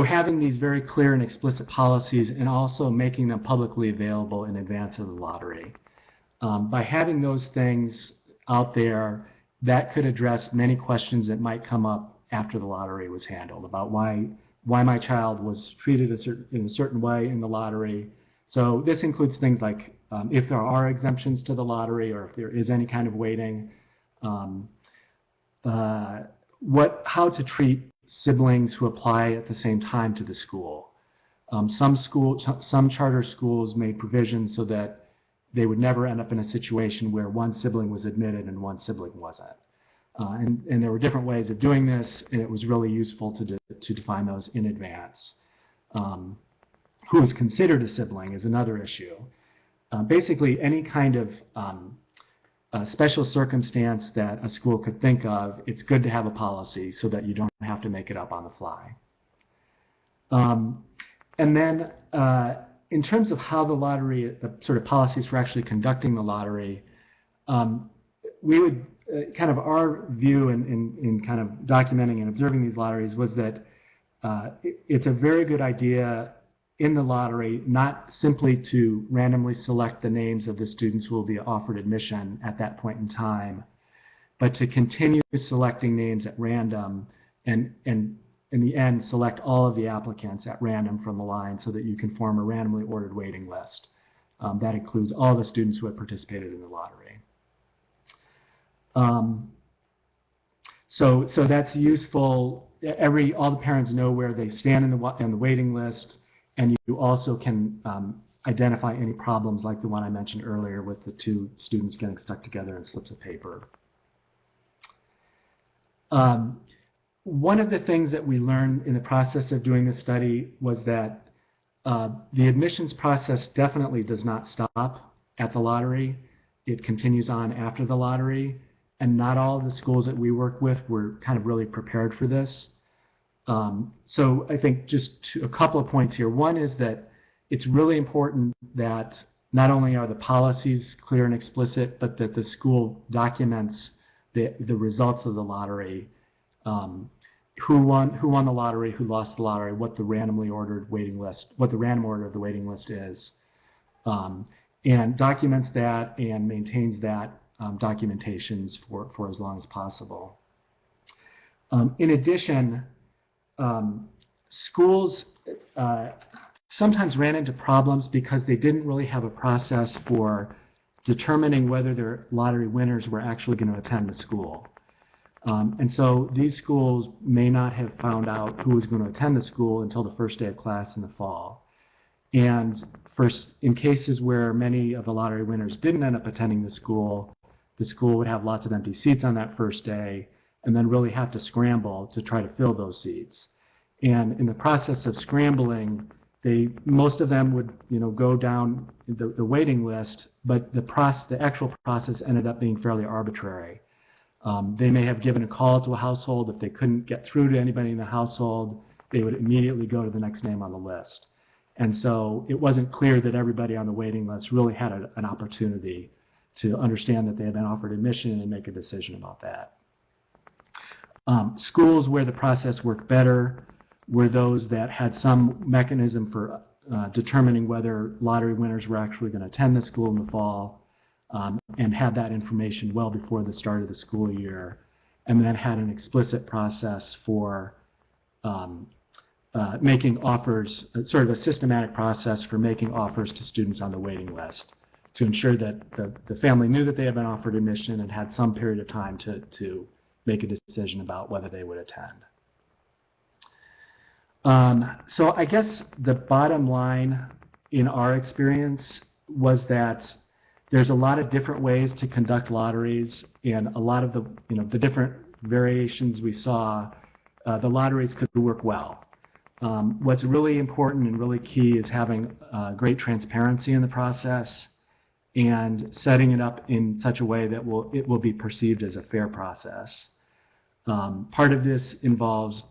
Speaker 5: having these very clear and explicit policies and also making them publicly available in advance of the lottery. By having those things out there, that could address many questions that might come up after the lottery was handled about why why my child was treated in a certain way in the lottery. So this includes things like if there are exemptions to the lottery or if there is any kind of weighting, how to treat siblings who apply at the same time to the school. Some charter schools made provisions so that they would never end up in a situation where one sibling was admitted and one sibling wasn't. And there were different ways of doing this, and it was really useful to define those in advance. Who is considered a sibling is another issue. Basically, any kind of special circumstance that a school could think of, it's good to have a policy so that you don't have to make it up on the fly. And then in terms of how the lottery, the sort of policies for actually conducting the lottery, we would kind of our view in kind of documenting and observing these lotteries was that it's a very good idea in the lottery not simply to randomly select the names of the students who will be offered admission at that point in time, but to continue selecting names at random and in the end select all of the applicants at random from the line so that you can form a randomly ordered waiting list. That includes all the students who have participated in the lottery. So that's useful. All the parents know where they stand in the waiting list, and you also can identify any problems like the one I mentioned earlier with the two students getting stuck together in slips of paper. One of the things that we learned in the process of doing this study was that the admissions process definitely does not stop at the lottery. It continues on after the lottery, and not all of the schools that we work with were kind of really prepared for this. So I think just a couple of points here. One is that it's really important that not only are the policies clear and explicit, but that the school documents the results of the lottery, who won the lottery, who lost the lottery, what the randomly ordered waiting list, what the random order of the waiting list is, and documents that and maintains that documentations for as long as possible. In addition, schools sometimes ran into problems because they didn't really have a process for determining whether their lottery winners were actually going to attend the school. And so these schools may not have found out who was going to attend the school until the first day of class in the fall. And in cases where many of the lottery winners didn't end up attending the school would have lots of empty seats on that first day and then really have to scramble to try to fill those seats. And in the process of scrambling, most of them would go down the waiting list, but the actual process ended up being fairly arbitrary. They may have given a call to a household. If they couldn't get through to anybody in the household, they would immediately go to the next name on the list. And so it wasn't clear that everybody on the waiting list really had an opportunity to understand that they had been offered admission and make a decision about that. Schools where the process worked better were those that had some mechanism for determining whether lottery winners were actually going to attend the school in the fall, and had that information well before the start of the school year, and then had an explicit process for making offers, sort of a systematic process for making offers to students on the waiting list to ensure that the family knew that they had been offered admission and had some period of time to make a decision about whether they would attend. So I guess the bottom line in our experience was that there's a lot of different ways to conduct lotteries, and a lot of the different variations we saw, the lotteries could work well. What's really important and really key is having great transparency in the process and setting it up in such a way that it will be perceived as a fair process. Part of this involves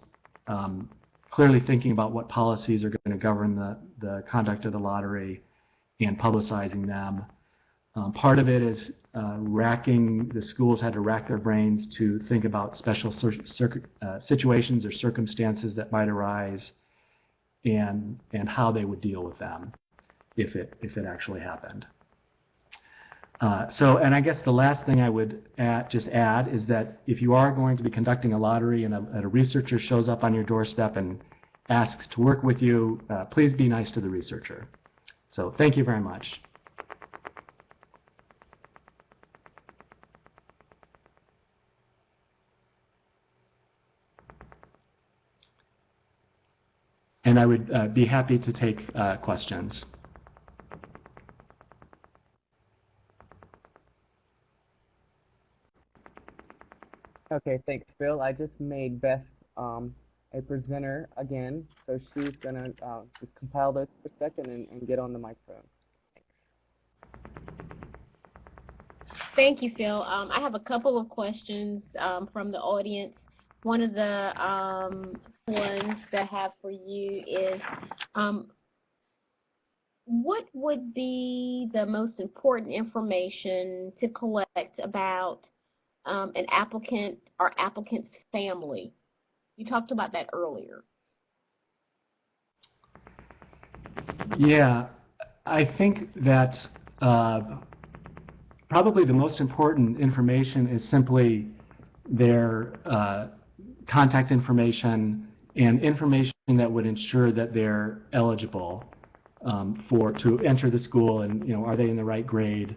Speaker 5: clearly thinking about what policies are going to govern the conduct of the lottery and publicizing them. Part of it is the schools had to rack their brains to think about special situations or circumstances that might arise and how they would deal with them if it actually happened. And I guess the last thing I would just add is that if you are going to be conducting a lottery and a researcher shows up on your doorstep and asks to work with you, please be nice to the researcher. So thank you very much. And I would be happy to take questions.
Speaker 1: Okay, thanks, Phil. I just made Beth a presenter again, so she's going to just compile those for a second and get on the microphone.
Speaker 3: Thank you, Phil. I have a couple of questions from the audience. One of the ones that I have for you is, what would be the most important information to collect about an applicant or applicant's family? You talked about that earlier.
Speaker 5: Yeah, I think that probably the most important information is simply their contact information and information that would ensure that they're eligible to enter the school, and are they in the right grade?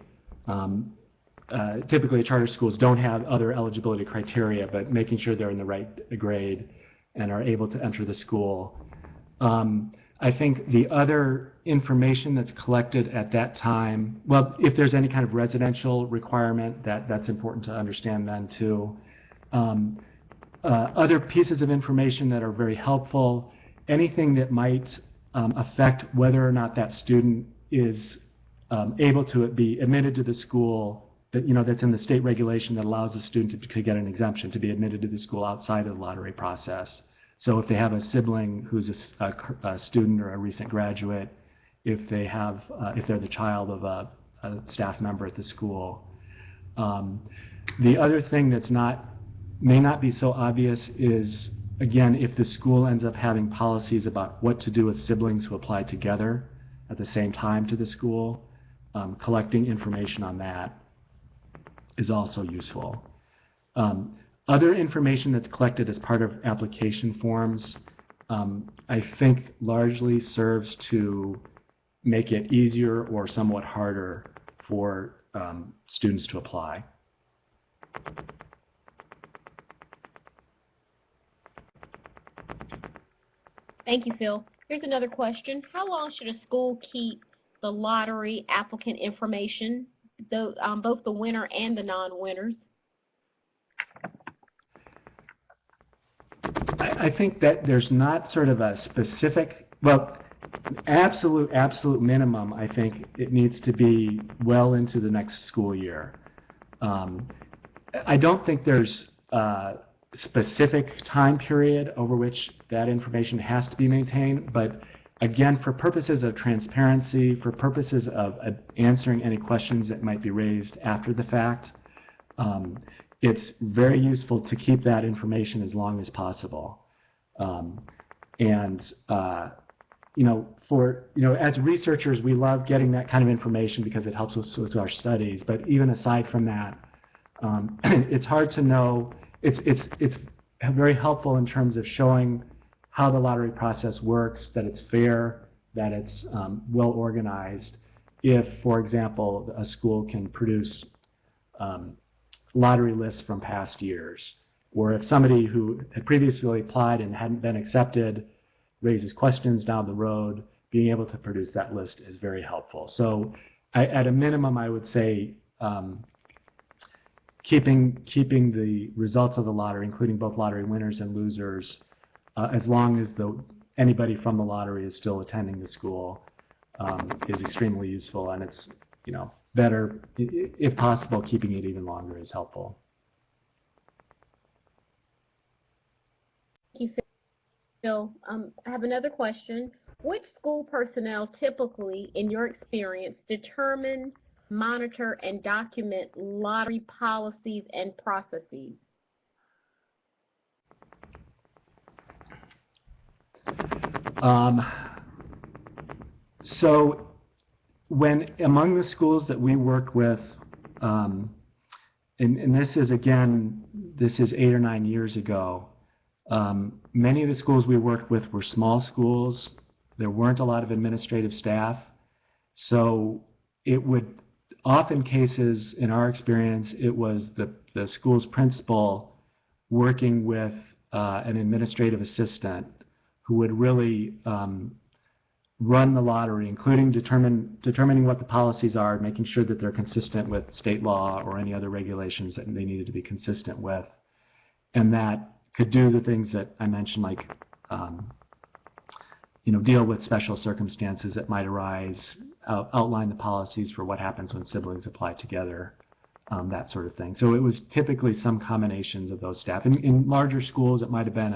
Speaker 5: Typically, charter schools don't have other eligibility criteria, but making sure they're in the right grade and are able to enter the school. I think the other information that's collected at that time, well, if there's any kind of residential requirement, that's important to understand then too. Other pieces of information that are very helpful, anything that might affect whether or not that student is able to be admitted to the school, that's in the state regulation that allows the student to get an exemption to be admitted to the school outside of the lottery process. So if they have a sibling who's a student or a recent graduate, if they're the child of a staff member at the school. The other thing that's may not be so obvious is, again, if the school ends up having policies about what to do with siblings who apply together at the same time to the school, collecting information on that is also useful. Other information that's collected as part of application forms, I think largely serves to make it easier or somewhat harder for students to apply.
Speaker 3: Thank you, Phil. Here's another question. How long should a school keep the lottery applicant information, both the winner and the non-winners?
Speaker 5: I think that there's not sort of a specific, well, absolute minimum. I think it needs to be well into the next school year. I don't think there's a specific time period over which that information has to be maintained, but again, for purposes of transparency, for purposes of answering any questions that might be raised after the fact, it's very useful to keep that information as long as possible. As researchers, we love getting that kind of information because it helps us with our studies. But even aside from that, it's hard to know. It's very helpful in terms of showing how the lottery process works, that it's fair, that it's well organized. If, for example, a school can produce lottery lists from past years, or if somebody who had previously applied and hadn't been accepted raises questions down the road, being able to produce that list is very helpful. So at a minimum, I would say keeping the results of the lottery, including both lottery winners and losers, as long as anybody from the lottery is still attending the school, is extremely useful, and it's better, if possible, keeping it even longer is helpful.
Speaker 3: Thank you, Phil. I have another question. Which school personnel typically, in your experience, determine, monitor, and document lottery policies and processes?
Speaker 5: So among the schools that we work with, and this is 8 or 9 years ago, Many of the schools we worked with were small schools. There weren't a lot of administrative staff. So it would, often cases in our experience, it was the school's principal working with an administrative assistant who would really run the lottery, including determining what the policies are, making sure that they're consistent with state law or any other regulations that they needed to be consistent with. And that could do the things that I mentioned, like deal with special circumstances that might arise, outline the policies for what happens when siblings apply together, that sort of thing. So it was typically some combinations of those staff. In larger schools, it might have been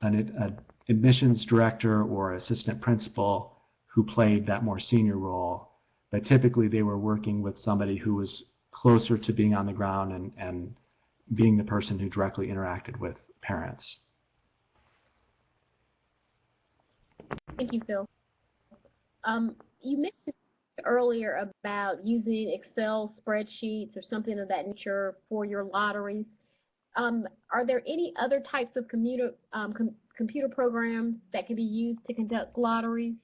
Speaker 5: an admissions director or assistant principal who played that more senior role, but typically they were working with somebody who was closer to being on the ground and being the person who directly interacted with parents.
Speaker 3: Thank you, Phil. You mentioned earlier about using Excel spreadsheets or something of that nature for your lotteries. Are there any other types of computer programs that can be used to conduct lotteries?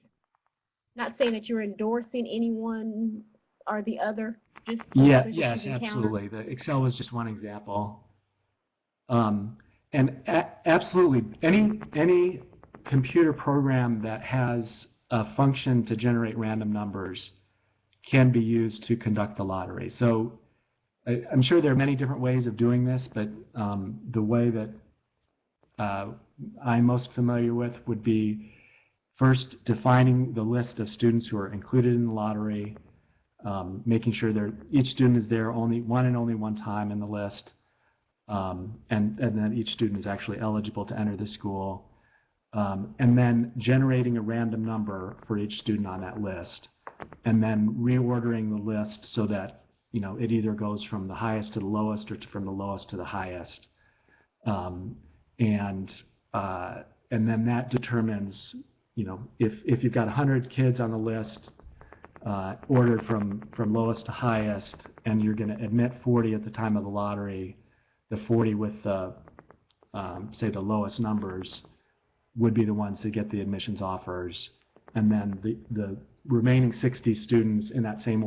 Speaker 3: Not saying that you're endorsing anyone or the other. Just
Speaker 5: yes, absolutely. The Excel was just one example. And absolutely, any computer program that has a function to generate random numbers can be used to conduct the lottery. So I'm sure there are many different ways of doing this, but the way that I'm most familiar with would be first defining the list of students who are included in the lottery, making sure each student is there only one time in the list, and then each student is actually eligible to enter the school, and then generating a random number for each student on that list, and then reordering the list so that it either goes from the highest to the lowest or from the lowest to the highest, and then that determines if you've got 100 kids on the list ordered from lowest to highest, and you're going to admit 40 at the time of the lottery, the 40 with the say the lowest numbers would be the ones that get the admissions offers, and then the remaining 60 students in that same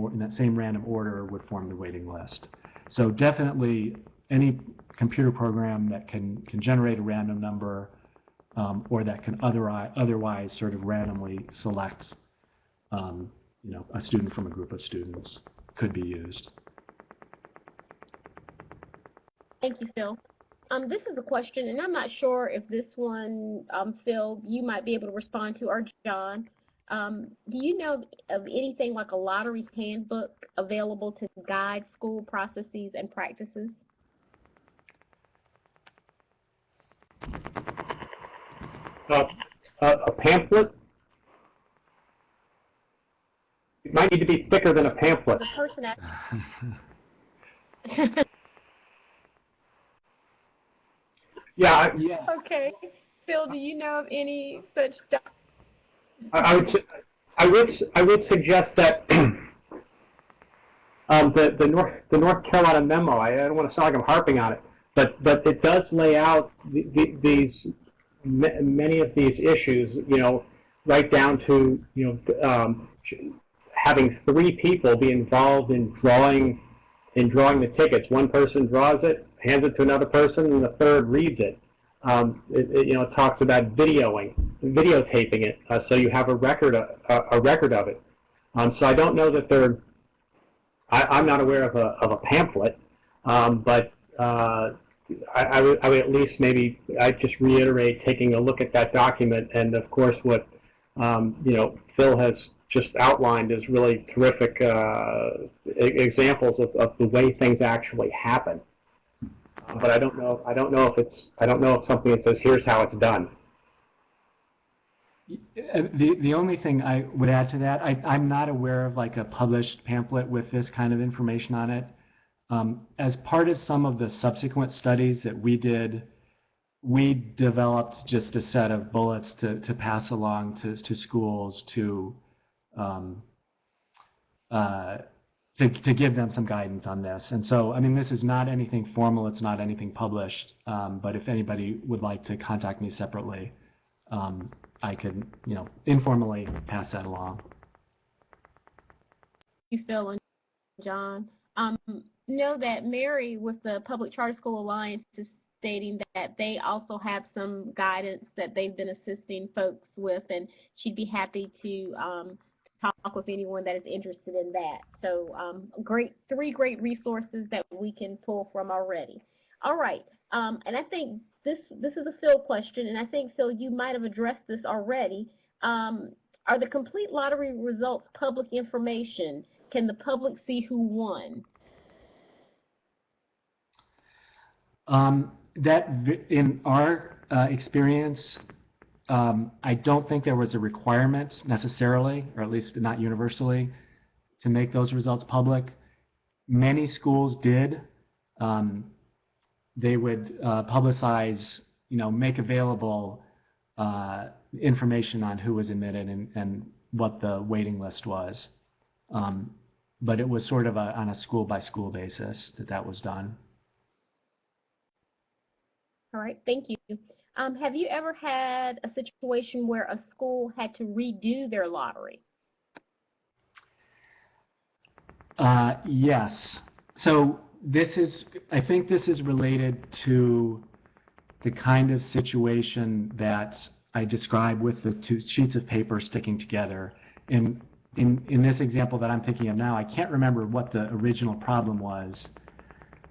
Speaker 5: random order would form the waiting list. So definitely any computer program that can generate a random number, or that can otherwise sort of randomly select a student from a group of students could be used.
Speaker 3: Thank you, Phil. This is a question, and I'm not sure if this one, Phil, you might be able to respond to, or John. Do you know of anything like a lottery handbook available to guide school processes and practices?
Speaker 2: A pamphlet? It might need to be thicker than a pamphlet.
Speaker 3: The person at
Speaker 2: Yeah.
Speaker 3: Okay. Phil, do you know of any such stuff?
Speaker 2: I would suggest that the North Carolina memo. I don't want to sound like I'm harping on it, but it does lay out many of these issues. Right down to having 3 people be involved in drawing the tickets. One person draws it, hands it to another person, and the third reads it. It talks about videotaping it, so you have a record of it. So I don't know that I'm not aware of a pamphlet, but I would at least I'd just reiterate taking a look at that document, and of course what Phil has just outlined is really terrific examples of the way things actually happen. But I don't know if something that says here's how it's done.
Speaker 5: The only thing I would add to that, I'm not aware of like a published pamphlet with this kind of information on it. As part of some of the subsequent studies that we did, we developed just a set of bullets to pass along to schools to to give them some guidance on this. And so, I mean, this is not anything formal. It's not anything published. But if anybody would like to contact me separately, I could, informally pass that along.
Speaker 3: You, Phil and John. Know that Mary with the Public Charter School Alliance is stating that they also have some guidance that they've been assisting folks with, and she'd be happy to talk with anyone that is interested in that. So three great resources that we can pull from already. All right, and I think this is a Phil question, and I think, Phil, you might have addressed this already. Are the complete lottery results public information? Can the public see who won?
Speaker 5: That in our experience, I don't think there was a requirement necessarily, or at least not universally, to make those results public. Many schools did. They would publicize, make available information on who was admitted and what the waiting list was. But it was sort of on a school-by-school basis that was done.
Speaker 3: All right, thank you. Have you ever had a situation where a school had to redo their lottery?
Speaker 5: Yes. So I think this is related to the kind of situation that I described with the two sheets of paper sticking together. In this example that I'm thinking of now, I can't remember what the original problem was,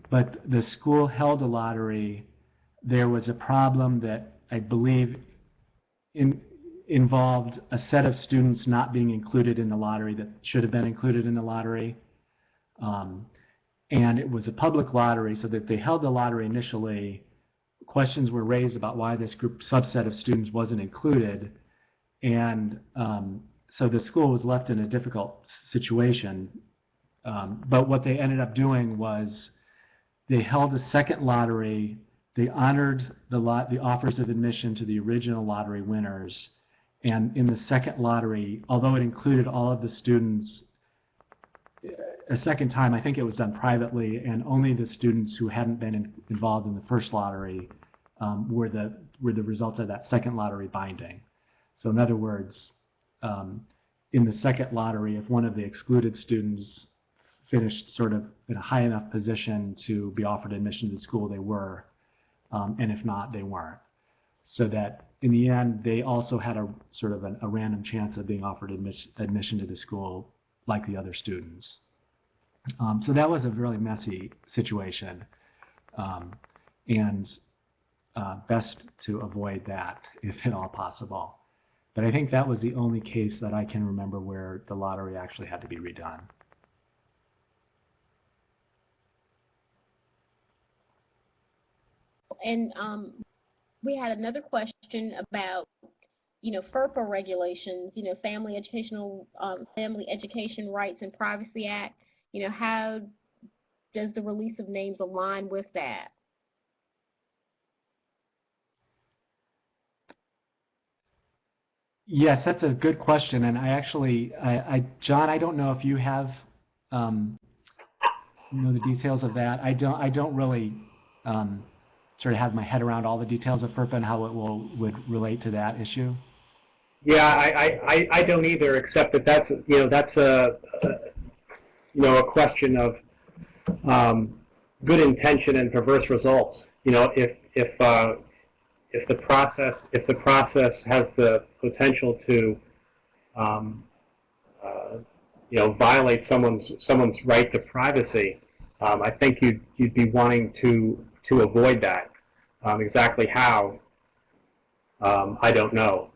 Speaker 5: but the school held a lottery. There was a problem that I believe involved a set of students not being included in the lottery that should have been included in the lottery. And it was a public lottery, so that they held the lottery initially. Questions were raised about why this subset of students wasn't included. And so the school was left in a difficult situation. But what they ended up doing was they held a second lottery. They honored the offers of admission to the original lottery winners. And in the second lottery, although it included all of the students, a second time, I think it was done privately, and only the students who hadn't been involved in the first lottery were the results of that second lottery binding. So in other words, in the second lottery, if one of the excluded students finished sort of in a high enough position to be offered admission to the school, they were, and if not, they weren't. So that in the end, they also had a sort of a random chance of being offered admission to the school like the other students. So that was a really messy situation, and best to avoid that if at all possible. But I think that was the only case that I can remember where the lottery actually had to be redone.
Speaker 3: And we had another question about, FERPA regulations, Family Education Rights and Privacy Act. How does the release of names align with that?
Speaker 5: Yes, that's a good question, and I actually, John, I don't know if you have, the details of that. I don't really sort of have my head around all the details of FERPA and how it would relate to that issue.
Speaker 2: Yeah, I don't either, except that that's a question of good intention and perverse results. If the process has the potential to violate someone's right to privacy, I think you'd be wanting to avoid that. Exactly how, I don't know.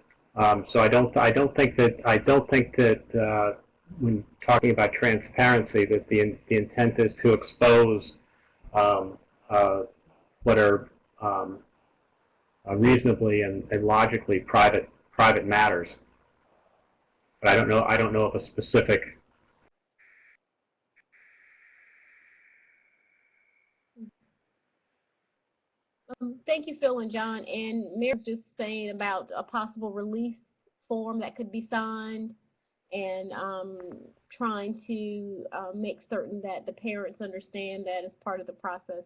Speaker 2: So I don't think that when talking about transparency, that the intent is to expose what are reasonably and logically private matters. But I don't know of a specific.
Speaker 3: Thank you, Phil and John. And Mary's just saying about a possible release form that could be signed. and trying to make certain that the parents understand that as part of the process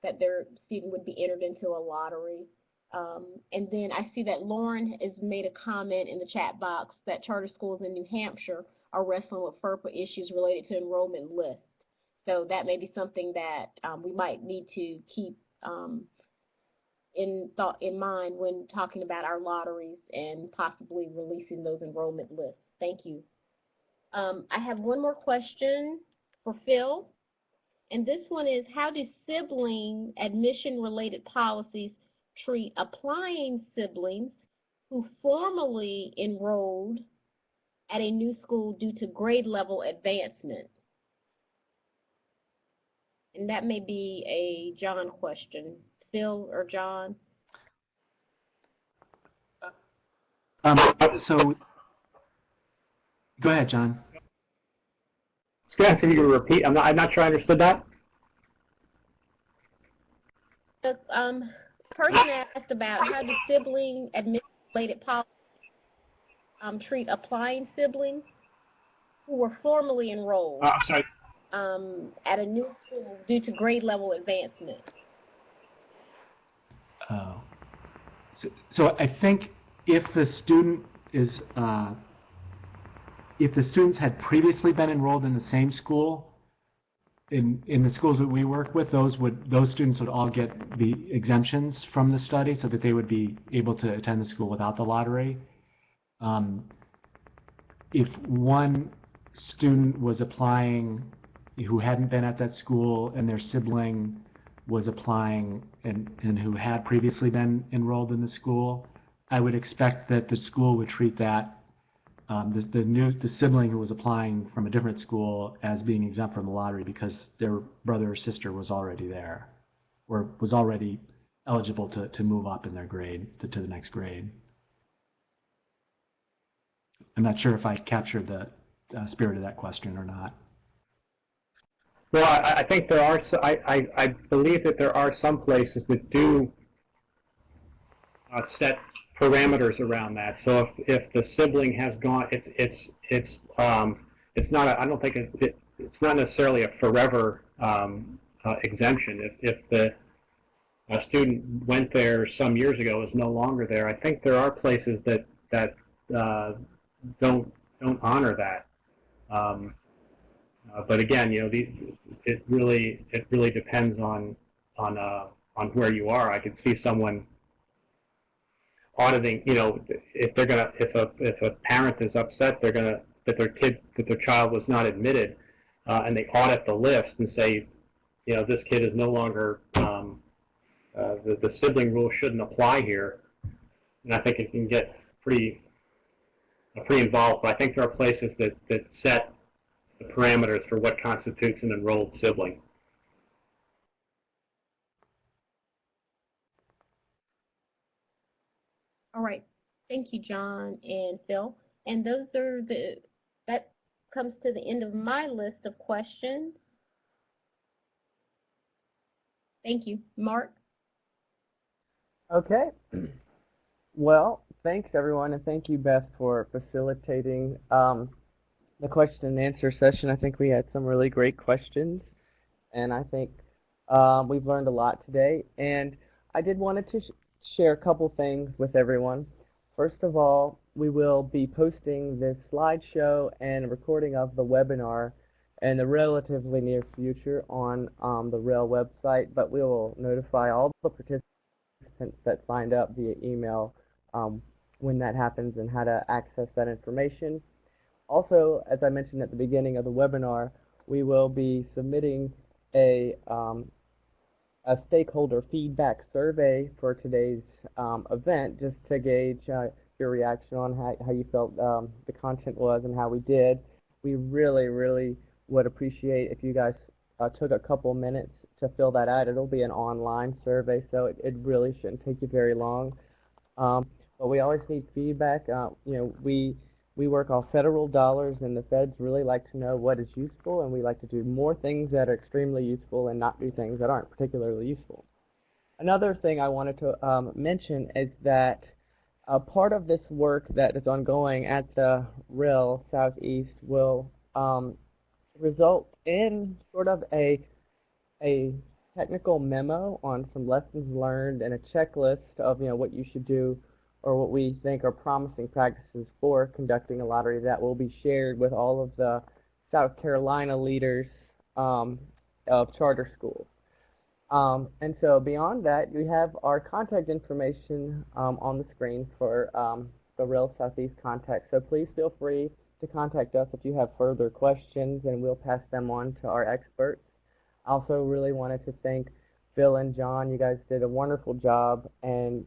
Speaker 3: that their student would be entered into a lottery. And then I see that Lauren has made a comment in the chat box that charter schools in New Hampshire are wrestling with FERPA issues related to enrollment lists. So that may be something that we might need to keep in mind when talking about our lotteries and possibly releasing those enrollment lists. Thank you. I have one more question for Phil, and this one is, how do sibling admission-related policies treat applying siblings who formally enrolled at a new school due to grade level advancement? And that may be a John question. Phil or John?
Speaker 5: So, go ahead, John.
Speaker 2: It's good if you can repeat. I'm not sure I understood that.
Speaker 3: The person asked about how do sibling admission-related policies treat applying siblings who were formally enrolled
Speaker 2: I'm sorry.
Speaker 3: at a new school due to grade level advancement.
Speaker 5: So I think if the student is, if the students had previously been enrolled in the same school, in the schools that we work with, those students would all get the exemptions from the study, so that they would be able to attend the school without the lottery. If one student was applying who hadn't been at that school and their sibling was applying and who had previously been enrolled in the school, I would expect that the school would treat that the sibling who was applying from a different school as being exempt from the lottery because their brother or sister was already there or was already eligible to move up in their grade to the next grade. I'm not sure if I captured the spirit of that question or not.
Speaker 2: Well, I think there are. I believe that there are some places that do set parameters around that. So if the sibling has gone, it's not. I don't think it's not necessarily a forever exemption. If the student went there some years ago, is no longer there, I think there are places that don't honor that. But again, it really depends on where you are. I could see someone auditing. If a parent is upset, that their child was not admitted, and they audit the list and say, this kid is no longer the sibling rule shouldn't apply here. And I think it can get pretty involved. But I think there are places that set the parameters for what constitutes an enrolled sibling.
Speaker 3: All right. Thank you, John and Phil. And those are that comes to the end of my list of questions. Thank you. Mark?
Speaker 1: Okay. Well, thanks everyone, and thank you, Beth, for facilitating the question and answer session. I think we had some really great questions, and I think we've learned a lot today. And I did wanted to share a couple things with everyone. First of all, we will be posting this slideshow and a recording of the webinar in the relatively near future on the REL website, but we will notify all the participants that signed up via email when that happens and how to access that information. Also, as I mentioned at the beginning of the webinar, we will be submitting a stakeholder feedback survey for today's event, just to gauge your reaction on how you felt the content was and how we did. We really would appreciate if you guys took a couple minutes to fill that out. It'll be an online survey, so it really shouldn't take you very long. But we always need feedback. We work off federal dollars, and the feds really like to know what is useful, and we like to do more things that are extremely useful and not do things that aren't particularly useful. Another thing I wanted to mention is that Part of this work that is ongoing at the REL Southeast will result in sort of a technical memo on some lessons learned and a checklist of what you should do or what we think are promising practices for conducting a lottery that will be shared with all of the South Carolina leaders of charter schools. And so beyond that, we have our contact information on the screen for the REL Southeast contact. So please feel free to contact us if you have further questions, and we'll pass them on to our experts. I also really wanted to thank Phil and John. You guys did a wonderful job, and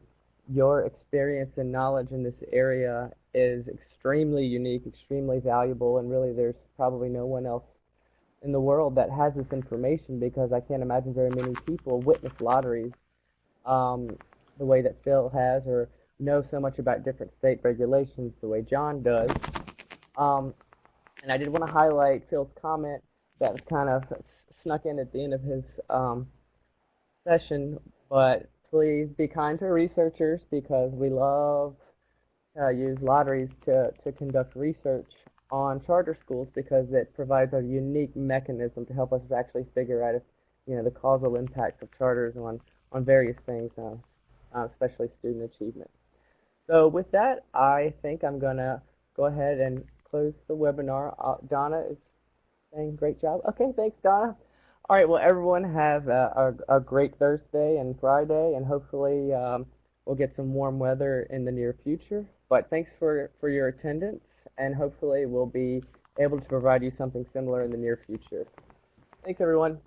Speaker 1: your experience and knowledge in this area is extremely unique, extremely valuable, and really there's probably no one else in the world that has this information, because I can't imagine very many people witness lotteries the way that Phil has, or know so much about different state regulations the way John does. And I did want to highlight Phil's comment that was kind of snuck in at the end of his session, but please be kind to researchers, because we love to use lotteries to conduct research on charter schools, because it provides a unique mechanism to help us actually figure out if, the causal impacts of charters on various things, especially student achievement. So with that, I think I'm going to go ahead and close the webinar. Donna is saying great job. Okay, thanks, Donna. All right, well, everyone have a great Thursday and Friday, and hopefully we'll get some warm weather in the near future. But thanks for your attendance, and hopefully we'll be able to provide you something similar in the near future. Thanks, everyone.